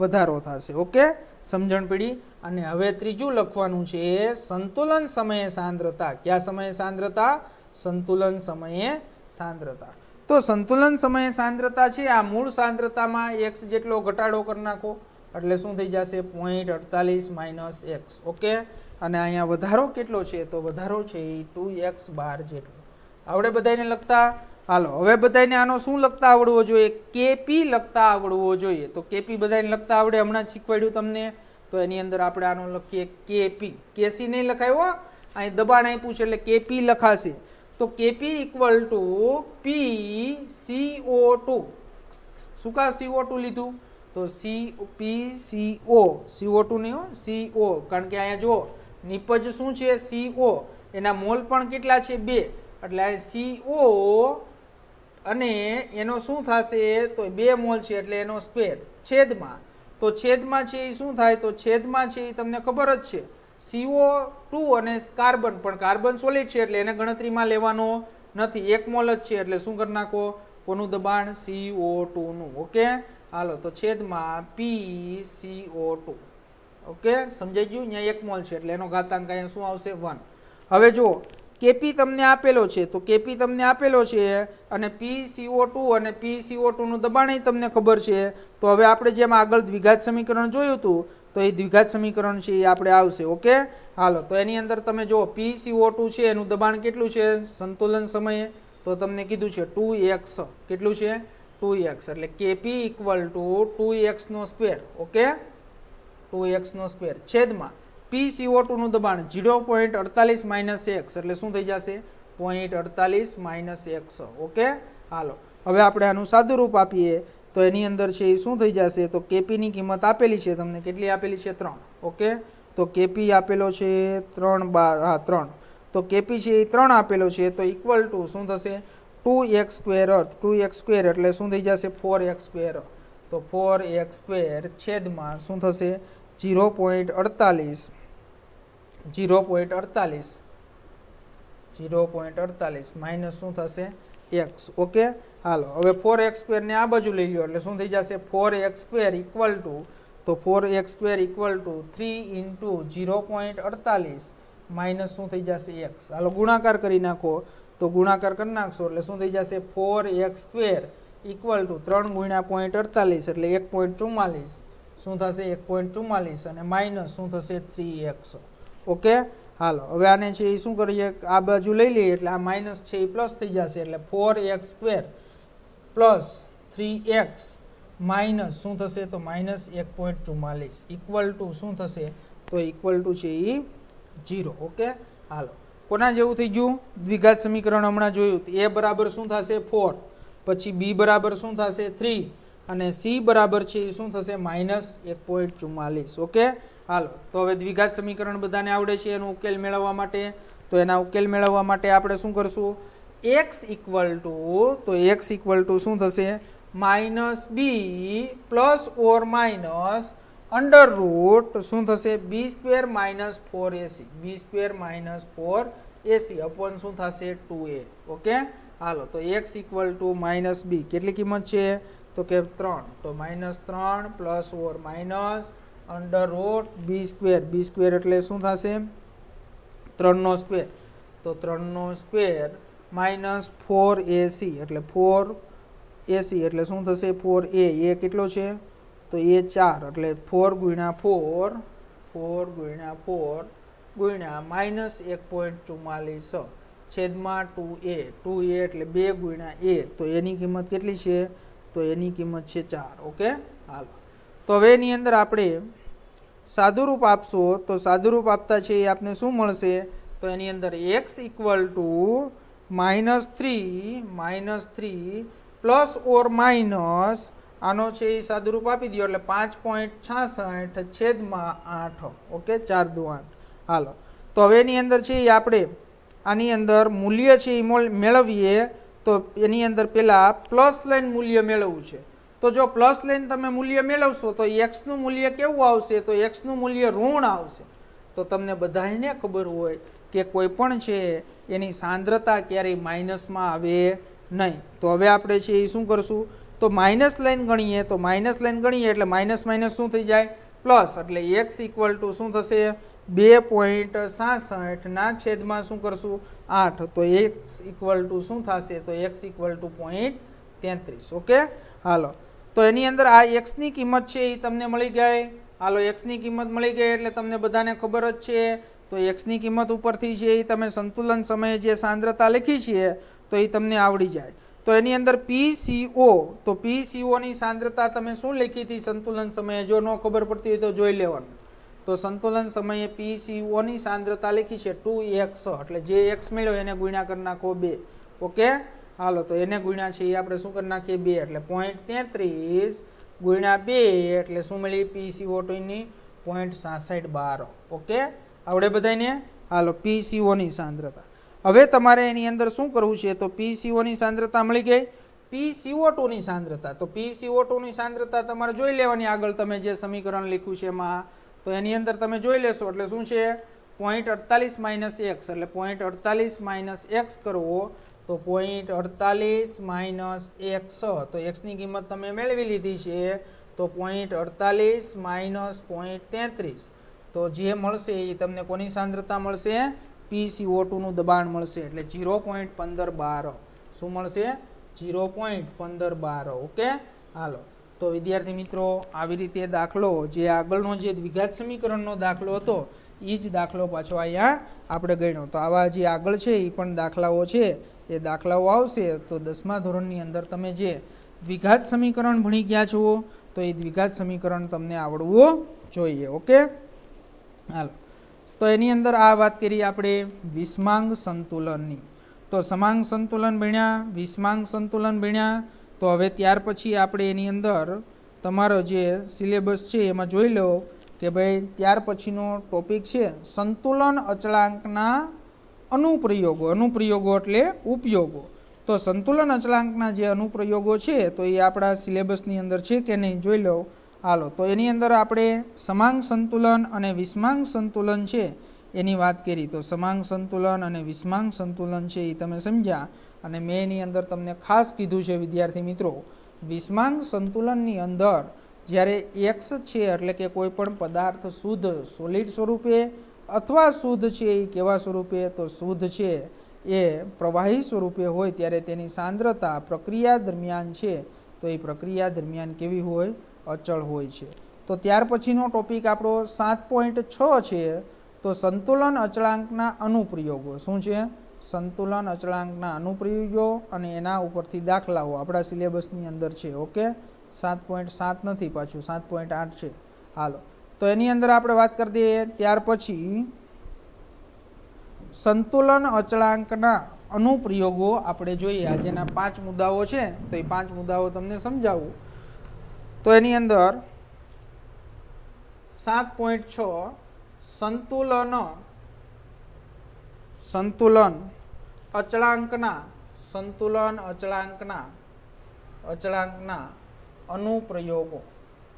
A: વધારો થશે. ઓકે, સમજણ પડી. અને હવે ત્રીજું લખવાનું છે સંતુલન સમયે સાંદ્રતા. કયા સમયે સાંદ્રતા? સંતુલન સમયે સાંદ્રતા. તો સંતુલન સમયે સાંદ્રતા છે આ મૂળ સાંદ્રતામાં x જેટલો ઘટાડો કરી નાખો એટલે શું થઈ જશે 0.48 માઇનસ x. ઓકે, અને અહીંયા વધારો કેટલો છે તો વધારો છે એ 2x બાર જેટલો. આવડે બધાને લખતા? હાલો હવે બધાને આનો શું લખતા આવડવો જોઈએ? કેપી લખતા આવડવો જોઈએ. તો કેપી બધાને લખતા આવડે? હમણાં જ શીખવાડ્યું તમને. તો એની અંદર આપણે આનો લખીએ કેપી. કેસી નહીં લખાયો, અહીં દબાણ આપ્યું છે એટલે કેપી લખાશે. તો કેપી ઇક્વલ ટુ PCO2. શું કા CO2 લીધું? તો CO2 નહીં હો, CO, કારણ કે અહીંયા જો નિપજ શું છે CO, એના મોલ પણ કેટલા છે 2, એટલે આ CO અને એનો શું થશે તો 2 મોલ છે એટલે એનો સ્ક્વેર છેદમાં. તો છેદમાં છે એ શું થાય તો છેદમાં છે એ તમને ખબર જ છે CO2 અને કાર્બન, પણ કાર્બન સોલિડ છે એટલે એને ગણતરીમાં લેવાનો નથી, 1 મોલ જ છે એટલે શું કરી નાખો કોનું દબાણ CO2 નું. ઓકે, હાલો તો છેદમાં PCO2. ઓકે, સમજાઈ ગયું? અહીંયા 1 મોલ છે એટલે એનો ઘાતાંક અહીંયા શું આવશે 1. હવે જો કેપી તમને આપેલો છે તો કેપી તમને આપેલો છે અને PCO2 અને PCO2 નું દબાણ તમને ખબર છે. તો હવે આપણે જેમ આગળ દ્વિઘાત સમીકરણ જોયું હતું તો એ દ્વિઘાત સમીકરણ છે એ આપણે આવશે. ઓકે, હાલો તો એની અંદર તમે જો PCO2 છે એનું દબાણ કેટલું છે સંતુલન સમયે તો તમને કીધું છે 2x. કેટલું છે 2x, એટલે કેપી ઇક્વલ ટુ 2x નો સ્ક્વેર. ઓકે, 2x નો સ્ક્વેર છેદમાં PCO2 નું દબાણ 0.48 માઇનસ x એટલે શું થઈ જશે 0.48 માઇનસ x. ઓકે, હાલો હવે આપણે આનું સાદું રૂપ આપીએ તો એની અંદર છે એ શું થઈ જશે તો કેપી ની કિંમત આપેલી છે તમને, કેટલી આપેલી છે 3. ઓકે, તો કેપી આપેલો છે 3. તો કેપી છે એ 3 આપેલો છે તો ઇક્વલ ટુ શું થશે 2x સ્ક્વેર. 2x સ્ક્વેર એટલે શું થઈ જશે 4x સ્ક્વેર. તો 4x સ્ક્વેર છેદમાં શું થશે 0.48 માઇનસ શું થશે x. ઓકે, હાલો હવે 4x સ્ક્વેર ને આ બાજુ લઈ લો એટલે શું થઈ જશે 4x સ્ક્વેર ઇક્વલ ટુ તો 4x square equal to 3 into 0.48 minus શું થઈ જશે x. હાલો ગુણાકાર કરી નાખો તો ગુણાકાર કરી નાખશો એટલે શું થઈ જશે 4x સ્ક્વેર ઇક્વલ ટુ 3 ગુણ્યા 0.48 એટલે 1.44 શું થશે 1.44 અને માઇનસ શું થશે 3x. ઓકે, હાલો હવે આને છે એ શું કરીએ આ બાજુ લઈ લઈએ એટલે આ માઇનસ છે એ પ્લસ થઈ જશે એટલે 4x square plus 3x minus શું થશે તો માઇનસ 1.44 ઇક્વલ ટુ શું થશે તો ઇક્વલ ટુ છે એ 0. ઓકે, હાલો કોના જેવું થઈ ગયું દ્વિઘાત સમીકરણ હમણાં જોયું a બરાબર શું થશે 4, પછી b બરાબર શું થશે 3 અને c બરાબર છે એ શું થશે માઇનસ 1.44. ઓકે, હાલો તો હવે દ્વિઘાત સમીકરણ બધાને આવડે છે એનો ઉકેલ મેળવવા માટે. તો એના ઉકેલ મેળવવા માટે આપણે શું કરશું x ઇક્વલ ટુ શું થશે minus b plus or minus under route શું થશે b square minus 4ac. b square minus 4ac upon શું થશે 2a. ઓકે, હાલો તો x equal to minus b કેટલી કિંમત છે તો કે 3. તો minus 3 plus or minus under route b square એટલે શું થશે 3 નો સ્ક્વેર. તો 3 નો સ્ક્વેર માઇનસ 4ac એટલે 4ac એટલે શું થશે 4a. કેટલો છે તો એ 4 એટલે 4 ગુણ્યા 4 ગુણ્યા માઇનસ 1.44 છેદમાં 2a એટલે 2 ગુણ્યા a. તો એની કિંમત કેટલી છે તો એની કિંમત છે 4. ઓકે, હાલો તો હવે એની અંદર આપણે સાદુરૂપ આપશો તો સાદુરૂપ આપતા છે એ આપને શું મળશે તો એની અંદર x equal to -3 plus or minus આનો છે એ સાદુરૂપ આપી દો એટલે 5.66 છેદમાં 8. ઓકે, 4 દુ 8. હાલો તો હવે એની અંદર છે એ આપણે આની અંદર મૂલ્ય છે એ મેળવીએ તો એની અંદર પહેલાં પ્લસ લાઈન મૂલ્ય મેળવવું છે. તો જો પ્લસ લાઈન તમે મૂલ્ય મેળવશો તો x નું મૂલ્ય કેવું આવશે તો x નું મૂલ્ય ઋણ આવશે. તો તમને બધાને ખબર હોય કે કોઈ પણ છે એની સાંદ્રતા ક્યારેય માઇનસમાં આવે નહીં. તો હવે આપણે છે એ શું કરશું, તો માઇનસ લાઈન ગણીએ, તો માઇનસ લાઈન ગણીએ એટલે માઇનસ માઇનસ શું થઈ જાય, પ્લસ. એટલે એક્સ ઇક્વલ ટુ શું થશે, 2.66 ના છેદમાં શું કરશું 8, તો એક્સ ઇક્વલ ટુ શું થશે, તો એક્સ ઇક્વલ ટુ 0.33. ઓકે, હાલો. તો એની અંદર આ એક્સની કિંમત છે એ તમને મળી ગઈ. હાલો, એક્સની કિંમત મળી ગઈ એટલે તમને બધાને ખબર જ છે. તો એક્સની કિંમત ઉપરથી છે એ તમે સંતુલન સમયે જે સાંદ્રતા લખી છે તો એ તમને આવડી જાય. તો એની અંદર PCO, તો PCOની સાંદ્રતા તમે શું લખી હતી સંતુલન સમયે, જો ન ખબર પડતી હોય તો જોઈ લેવાનું. તો સંતુલન સમયે PCOની સાંદ્રતા લખી છે 2x, એટલે જે x મળ્યો એને ગુણ્યા કરી નાખો 2. ઓકે, હાલો. તો એને ગુણ્યા છે એ આપણે શું કરી નાખીએ 2, એટલે 0.33 ગુણ્યા 2 એટલે શું મળી, PCO2ની 0.6612. ઓકે, આવડે બધાને. હાલો, PCOની સાંદ્રતા. હવે તમારે એની અંદર શું કરવું છે, તો PCOની સાંદ્રતા મળી ગઈ. PCO2ની સાંદ્રતા, તો PCO2ની સાંદ્રતા તમારે જોઈ લેવાની આગળ તમે જે સમીકરણ લખ્યું છે એમાં. તો એની અંદર તમે જોઈ લેશો એટલે શું છે 0.48 માઇનસ એક્સ, એટલે 0.48 માઇનસ એક્સ કરવો તો 0.48 માઇનસ એક્સ, તો એક્સની કિંમત તમે મેળવી લીધી છે. તો 0.48 માઇનસ 0.33, તો જે મળશે એ તમને કોની સાંદ્રતા મળશે, PCO2નું દબાણ મળશે. એટલે 0.1512 શું મળશે, 0.1512. ઓકે, હાલો. તો વિદ્યાર્થી મિત્રો, આવી રીતે દાખલો જે આગળનો જે દ્વિઘાત સમીકરણનો દાખલો હતો એ જ દાખલો પાછો અહીંયા આપણે ગણ્યો. તો આવા જે આગળ છે એ પણ દાખલાઓ છે, એ દાખલાઓ આવશે. તો 10મા ધોરણની અંદર તમે જે દ્વિઘાત સમીકરણ ભણી ગયા છો તો એ દ્વિઘાત સમીકરણ તમને આવડવું જોઈએ. ઓકે, હાલો. તો એની અંદર આ વાત કરી આપણે વિષમાંગ સંતુલનની. તો સમાંગ સંતુલન ભણ્યા, વિષમાંગ સંતુલન ભણ્યા. તો હવે ત્યાર પછી આપણે એની અંદર તમારો જે સિલેબસ છે એમાં જોઈ લો કે ભાઈ ત્યાર પછીનો ટોપિક છે સંતુલન અચળાંકના અનુપ્રયોગો. અનુપ્રયોગો એટલે ઉપયોગો. તો સંતુલન અચળાંકના જે અનુપ્રયોગો છે તો એ આપણા સિલેબસની અંદર છે કે નહીં જોઈ લો. હાલો, તો એની અંદર આપણે સમાંગ સંતુલન અને વિષમાંગ સંતુલન છે એની વાત કરી. તો સમાંગ સંતુલન અને વિષમાંગ સંતુલન છે એ તમે સમજ્યા. અને મેં એની અંદર તમને ખાસ કીધું છે વિદ્યાર્થી મિત્રો, વિષમાંગ સંતુલનની અંદર જ્યારે એક્સ છે એટલે કે કોઈ પણ પદાર્થ શુદ્ધ સોલિડ સ્વરૂપે અથવા શુદ્ધ છે એ કેવા સ્વરૂપે, તો શુદ્ધ છે એ પ્રવાહી સ્વરૂપે હોય ત્યારે તેની સાંદ્રતા પ્રક્રિયા દરમિયાન છે તો એ પ્રક્રિયા દરમિયાન કેવી હોય, અચળ હોય છે. તો ત્યાર પછીનો ટોપિક આપણો 7.6 છે. તો સંતુલન અચળાંકના અનુપ્રયોગો. શું છે, સંતુલન અચળાંકના અનુપ્રયોગો અને એના ઉપરથી દાખલાઓ આપણા સિલેબસની અંદર છે. ઓકે, 7.7 નથી, પાછું 7.8 છે. હાલો, તો એની અંદર આપણે વાત કરી દઈએ. ત્યાર પછી સંતુલન અચળાંકના અનુપ્રયોગો આપણે જોઈએ. આજેના 5 મુદ્દાઓ છે તો એ 5 મુદ્દાઓ તમને સમજાવું. તો એની અંદર 7.6 સંતુલન અચળાંકના અનુપ્રયોગો.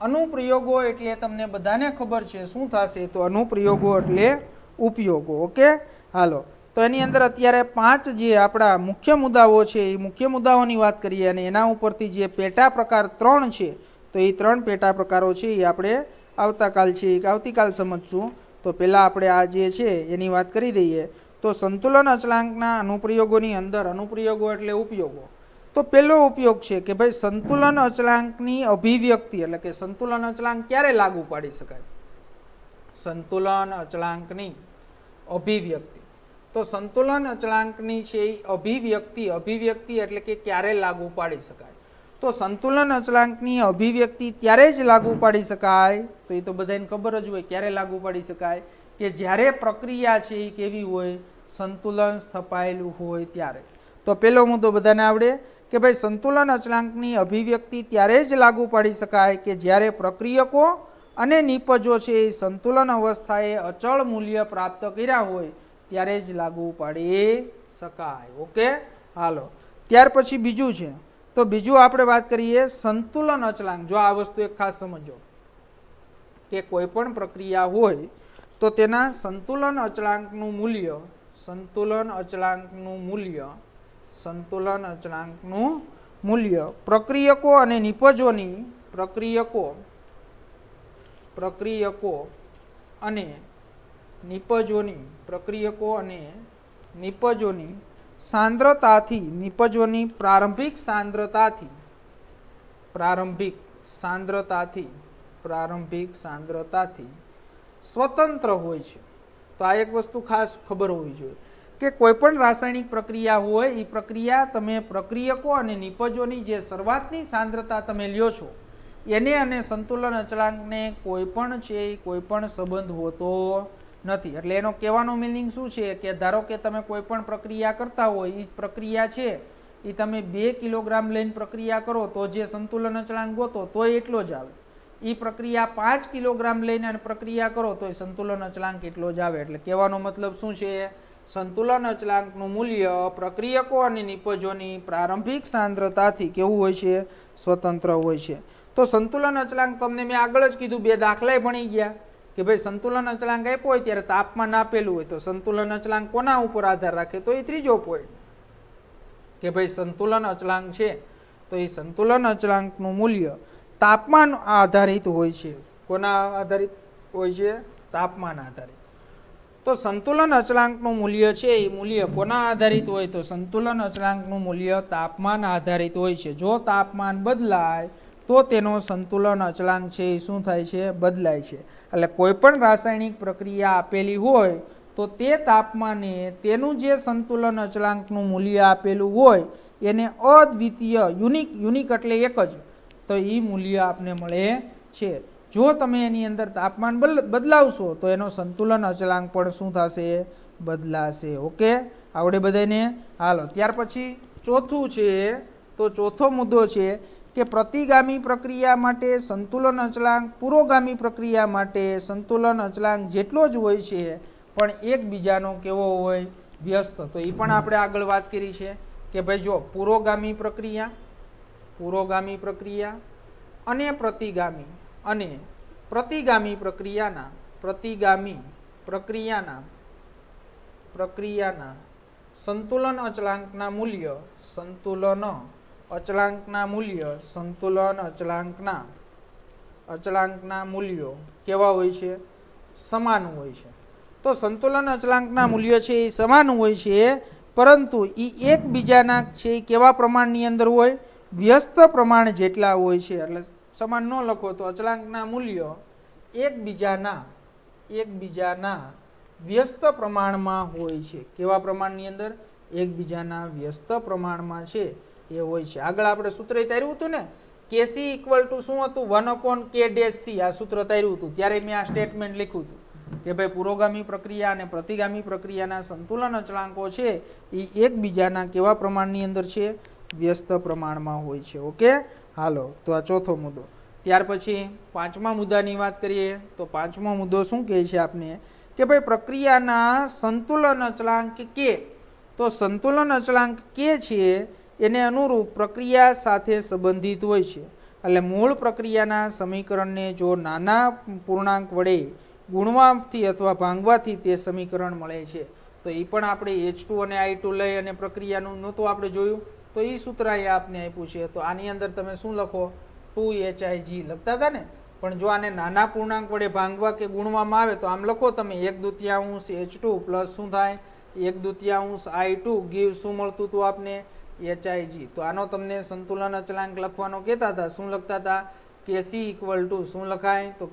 A: અનુપ્રયોગો એટલે તમને બધાને ખબર છે શું થશે, તો અનુપ્રયોગો એટલે ઉપયોગો. ઓકે, હાલો. તો એની અંદર અત્યારે 5 જે આપણા મુખ્ય મુદ્દાઓ છે એ મુખ્ય મુદ્દાઓની વાત કરીએ અને એના ઉપરથી જે પેટા પ્રકાર 3 છે તો એ 3 પેટા પ્રકારો છે એ આપણે આવતીકાલ સમજશું. તો પહેલાં આપણે આ જે છે એની વાત કરી દઈએ. તો સંતુલન અચળાંકના અનુપ્રયોગોની અંદર અનુપ્રયોગો એટલે ઉપયોગો. તો પહેલો ઉપયોગ છે કે ભાઈ સંતુલન અચળાંકની અભિવ્યક્તિ, એટલે કે સંતુલન અચળાંક ક્યારે લાગુ પાડી શકાય, સંતુલન અચળાંકની અભિવ્યક્તિ. તો સંતુલન અચળાંકની છે એ અભિવ્યક્તિ એટલે કે ક્યારે લાગુ પાડી શકાય. તો સંતુલન અચળાંકની અભિવ્યક્તિ ત્યારે જ લાગુ પાડી શકાય, તો એ તો બધાને ખબર જ હોય ક્યારે લાગુ પાડી શકાય, કે જ્યારે પ્રક્રિયા છે એ કેવી હોય, સંતુલન સ્થપાયેલું હોય ત્યારે. તો પહેલો મુદ્દો બધાને આવડે કે ભાઈ સંતુલન અચળાંકની અભિવ્યક્તિ ત્યારે જ લાગુ પાડી શકાય કે જ્યારે પ્રક્રિયકો અને નિપજો છે એ સંતુલન અવસ્થાએ અચળ મૂલ્ય પ્રાપ્ત કર્યા હોય ત્યારે જ લાગુ પાડી શકાય. ઓકે, હાલો. ત્યાર પછી બીજું છે, તો બીજું આપણે વાત કરીએ સંતુલન અચળાંક. જો આ વસ્તુ એક ખાસ સમજો કે કોઈ પણ પ્રક્રિયા હોય તો તેના સંતુલન અચળાંકનું મૂલ્ય સંતુલન અચળાંકનું મૂલ્ય, સંતુલન અચળાંકનું મૂલ્ય પ્રક્રિયકો અને નિપજોની, પ્રક્રિયકો અને નિપજોની, પ્રક્રિયકો અને નિપજોની સાંદ્રતાથી, નિપજોની પ્રારંભિક સાંદ્રતાથી, પ્રારંભિક સાંદ્રતાથી સ્વતંત્ર હોય છે. તો આ એક વસ્તુ ખાસ ખબર હોવી જોઈએ કે કોઈ પણ રાસાયણિક પ્રક્રિયા હોય એ પ્રક્રિયા તમે પ્રક્રિયકો અને નિપજોની જે શરૂઆતની સાંદ્રતા તમે લ્યો છો એને અને સંતુલન અચળાંકને કોઈ પણ છે કોઈ પણ સંબંધ હોતો નથી. એટલે એનો કહેવાનો મિનિંગ શું છે કે ધારો કે તમે કોઈ પણ પ્રક્રિયા કરતા હોય એ પ્રક્રિયા છે એ તમે 2 કિલોગ્રામ લઈને પ્રક્રિયા કરો તો જે સંતુલન અચળાંક ગોતો તો એટલો જ આવે. એ પ્રક્રિયા 5 કિલોગ્રામ લઈને અને પ્રક્રિયા કરો તો એ સંતુલન અચળાંક એટલો જ આવે. એટલે કહેવાનો મતલબ શું છે, સંતુલન અચળાંકનું મૂલ્ય પ્રક્રિયકો અને નિપજોની પ્રારંભિક સાંદ્રતાથી કેવું હોય છે, સ્વતંત્ર હોય છે. તો સંતુલન અચળાંક તમને મેં આગળ જ કીધું, 2 દાખલાય ભણી ગયા કે ભાઈ સંતુલન અચળાંક આપ્યો હોય ત્યારે તાપમાન આપેલું હોય તો સંતુલન અચળાંક કોના ઉપર આધાર રાખે, તો એ ત્રીજો પોઈન્ટ કે ભાઈ સંતુલન અચળાંક છે તો એ સંતુલન અચળાંકનું મૂલ્ય તાપમાન આધારિત હોય છે. કોના આધારિત હોય છે, તાપમાન આધારિત. તો સંતુલન અચળાંકનું મૂલ્ય છે એ મૂલ્ય કોના આધારિત હોય, તો સંતુલન અચળાંકનું મૂલ્ય તાપમાન આધારિત હોય છે. જો તાપમાન બદલાય તો તેનો સંતુલન અચળાંક છે એ શું થાય છે, બદલાય છે. એટલે કોઈ પણ રાસાયણિક પ્રક્રિયા આપેલી હોય તો તે તાપમાને તેનું જે સંતુલન અચળાંકનું મૂલ્ય આપેલું હોય એને અદ્વિતીય, યુનિક એટલે એક જ, તો એ મૂલ્ય આપને મળે છે. જો તમે એની અંદર તાપમાન બદલાવશો તો એનો સંતુલન અચળાંક પણ શું થશે, બદલાશે. ઓકે, આવડે બધાને? હાલો, ત્યાર પછી ચોથું છે, તો ચોથો મુદ્દો છે કે પ્રતિગામી પ્રક્રિયા માટે સંતુલન અચળાંક પુરોગામી પ્રક્રિયા માટે સંતુલન અચળાંક જેટલો જ હોય છે પણ એકબીજાનો કેવો હોય, વ્યસ્ત. તો એ પણ આપણે આગળ વાત કરી છે કે ભાઈ જો પુરોગામી પ્રક્રિયા અને પ્રતિગામી પ્રક્રિયાના સંતુલન અચળાંકના મૂલ્યો કેવા હોય છે, સમાન હોય છે. તો સંતુલન અચળાંકના મૂલ્યો છે એ સમાન હોય છે પરંતુ એ એકબીજાના છે એ કેવા પ્રમાણની અંદર હોય, વ્યસ્ત પ્રમાણ જેટલા હોય છે. એટલે સમાન ન લખો તો અચળાંકના મૂલ્યો એકબીજાના વ્યસ્ત પ્રમાણમાં હોય છે. કેવા પ્રમાણની અંદર, એકબીજાના વ્યસ્ત પ્રમાણમાં છે એ હોય છે. આગળ આપણે સૂત્ર તાર્યું હતું ને, Kc ઇક્વલ ટુ શું હતું, 1/K'(c). આ સૂત્ર તાર્યું હતું ત્યારે મેં આ સ્ટેટમેન્ટ લખ્યું હતું કે ભાઈ પુરોગામી પ્રક્રિયા અને પ્રતિગામી પ્રક્રિયાના સંતુલન અચળાંકો છે એ એકબીજાના કેવા પ્રમાણની અંદર છે, વ્યસ્ત પ્રમાણમાં હોય છે. ઓકે, હાલો, તો આ ચોથો મુદ્દો. ત્યાર પછી પાંચમા મુદ્દાની વાત કરીએ તો પાંચમો મુદ્દો શું કહે છે આપને કે ભાઈ પ્રક્રિયાના સંતુલન અચળાંક કે, તો સંતુલન અચળાંક કે છે એને અનુરૂપ પ્રક્રિયા સાથે સંબંધિત હોય છે. એટલે મૂળ પ્રક્રિયાના સમીકરણને જો નાના પૂર્ણાંક વડે ગુણવાથી અથવા ભાંગવાથી તે સમીકરણ મળે છે. તો એ પણ આપણે H2 અને I2 લઈ અને પ્રક્રિયાનું નહોતું આપણે જોયું, તો એ સૂત્ર અહીંયા આપને આપ્યું છે. તો આની અંદર તમે શું લખો, 2HIG લખતા હતા ને, પણ જો આને નાના પૂર્ણાંક વડે ભાંગવા કે ગુણવામાં આવે તો આમ લખો તમે 1/2 H2 પ્લસ શું થાય 1/2 I2 ગીવ શું મળતું હતું આપને, HIG. તો આનો તમને સંતુલન અચળાંક લખવાનો કહેતા હતા, શું લખતા હતા, Kc ઇક્વલ ટુ શું લખાય, તો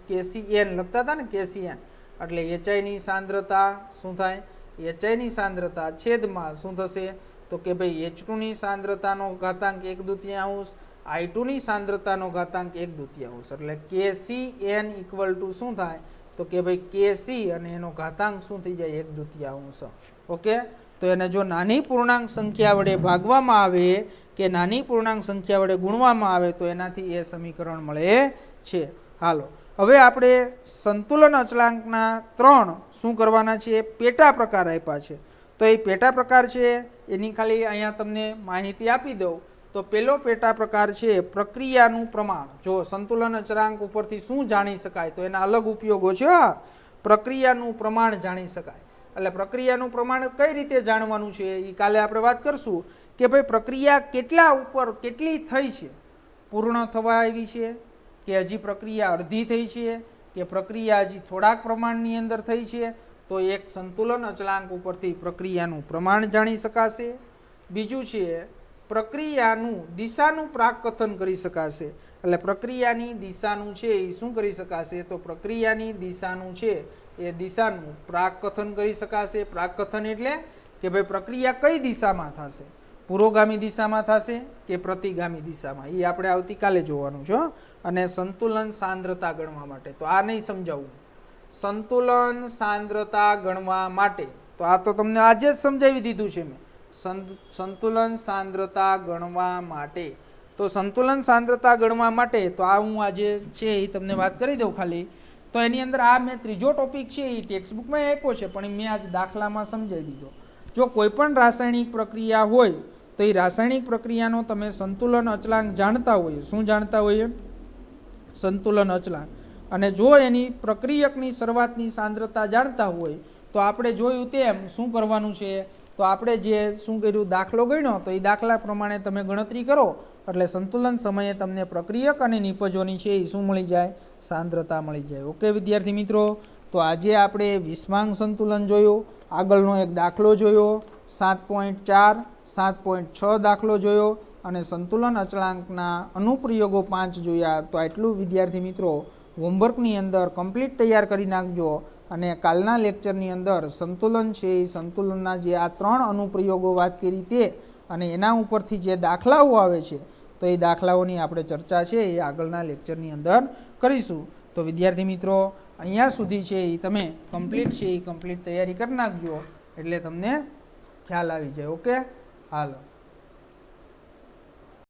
A: KCN લખતા હતા ને, KCN એટલે HI ની સાંદ્રતા શું થાય, HI ની સાંદ્રતા છેદમાં શું થશે, તો કે ભાઈ H2 ની સાંદ્રતાનો ઘાતાંક 1/2 I2 ની સાંદ્રતાનો ઘાતાંક 1/2. એટલે KCN ઇક્વલ ટુ શું થાય, તો કે ભાઈ KC અને એનો ઘાતાંક શું થઈ જાય, 1/2. ઓકે, તો એને જો નાની પૂર્ણાંક સંખ્યા વડે ભાગવામાં આવે કે નાની પૂર્ણાંક સંખ્યા વડે ગુણવામાં આવે તો એનાથી એ સમીકરણ મળે છે. હાલો, હવે આપણે સંતુલન અચળાંકના 3 શું કરવાના છે, પેટા પ્રકાર આપ્યા છે. તો એ પેટા પ્રકાર છે એની ખાલી અહીંયા તમને માહિતી આપી દઉં. તો પહેલો પેટા પ્રકાર છે પ્રક્રિયાનું પ્રમાણ. જો સંતુલન અચળાંક ઉપરથી શું જાણી શકાય, તો એના અલગ ઉપયોગો છે. પ્રક્રિયાનું પ્રમાણ જાણી શકાય. એટલે પ્રક્રિયાનું પ્રમાણ કઈ રીતે જાણવાનું છે એ કાલે આપણે વાત કરશું કે ભાઈ પ્રક્રિયા કેટલા ઉપર કેટલી થઈ છે, પૂર્ણ થવા આવી છે કે હજી પ્રક્રિયા અડધી થઈ છે કે પ્રક્રિયા હજી થોડાક પ્રમાણની અંદર થઈ છે, તો એક સંતુલન અચળાંક ઉપરથી પ્રક્રિયાનું પ્રમાણ જાણી શકાશે. બીજું છે પ્રક્રિયાનું દિશાનું પ્રાકકથન કરી શકાશે. એટલે પ્રક્રિયાની દિશાનું છે એ શું કરી શકાશે, તો પ્રક્રિયાની દિશાનું છે એ દિશાનું પ્રાકકથન કરી શકાશે. પ્રાકકથન એટલે કે ભાઈ પ્રક્રિયા કઈ દિશામાં થશે, પુરોગામી દિશામાં થશે કે પ્રતિગામી દિશામાં, એ આપણે આવતીકાલે જોવાનું છે. અને સંતુલન સાંદ્રતા ગણવા માટે તો આ નહીં સમજાવું, સંતુલન સાંદ્રતા ગણવા માટે તો આ તો તમને આજે જ સમજાવી દીધું છે મેં. સંતુલન સાંદ્રતા ગણવા માટે તો સંતુલન સાંદ્રતા ગણવા માટે તો આ હું આજે છે એ તમને વાત કરી દઉં ખાલી. તો એની અંદર આ મેં ત્રીજો ટોપિક છે એ ટેક્સ્ટબુકમાં આપ્યો છે, પણ મેં આજ દાખલામાં સમજાવી દીધો. જો કોઈ પણ રાસાયણિક પ્રક્રિયા હોય તો એ રાસાયણિક પ્રક્રિયાનો તમે સંતુલન અચળાંક જાણતા હોય. શું જાણતા હોઈએ? સંતુલન અચળાંક. અને જો એની પ્રક્રિયકની શરૂઆતની સાંદ્રતા જાણતા હોય તો આપણે જોયું તેમ શું કરવાનું છે, તો આપણે જે શું કર્યું દાખલો ગણ્યો તો એ દાખલા પ્રમાણે તમે ગણતરી કરો એટલે સંતુલન સમયે તમને પ્રક્રિયક અને નિપજોની છે એ શું મળી જાય, સાંદ્રતા મળી જાય. ઓકે વિદ્યાર્થી મિત્રો, તો આજે આપણે વિસ્માંગ સંતુલન જોયું, આગળનો એક દાખલો જોયો, 7.4 7.6 દાખલો જોયો અને સંતુલન અચળાંકના અનુપ્રયોગો 5 જોયા. તો આટલું વિદ્યાર્થી મિત્રો હોમવર્કની અંદર કમ્પ્લીટ તૈયાર કરી નાખજો. અને કાલના લેક્ચરની અંદર સંતુલન છે એ સંતુલનના જે આ 3 અનુપ્રયોગો વાત કરી તે અને એના ઉપરથી જે દાખલાઓ આવે છે તો એ દાખલાઓની આપણે ચર્ચા છે એ આગળના લેક્ચરની અંદર કરીશું. તો વિદ્યાર્થી મિત્રો અહીંયા સુધી છે એ તમે કમ્પ્લીટ છે એ કમ્પ્લીટ તૈયારી કરી નાખજો એટલે તમને ખ્યાલ આવી જાય. ઓકે, હાલો.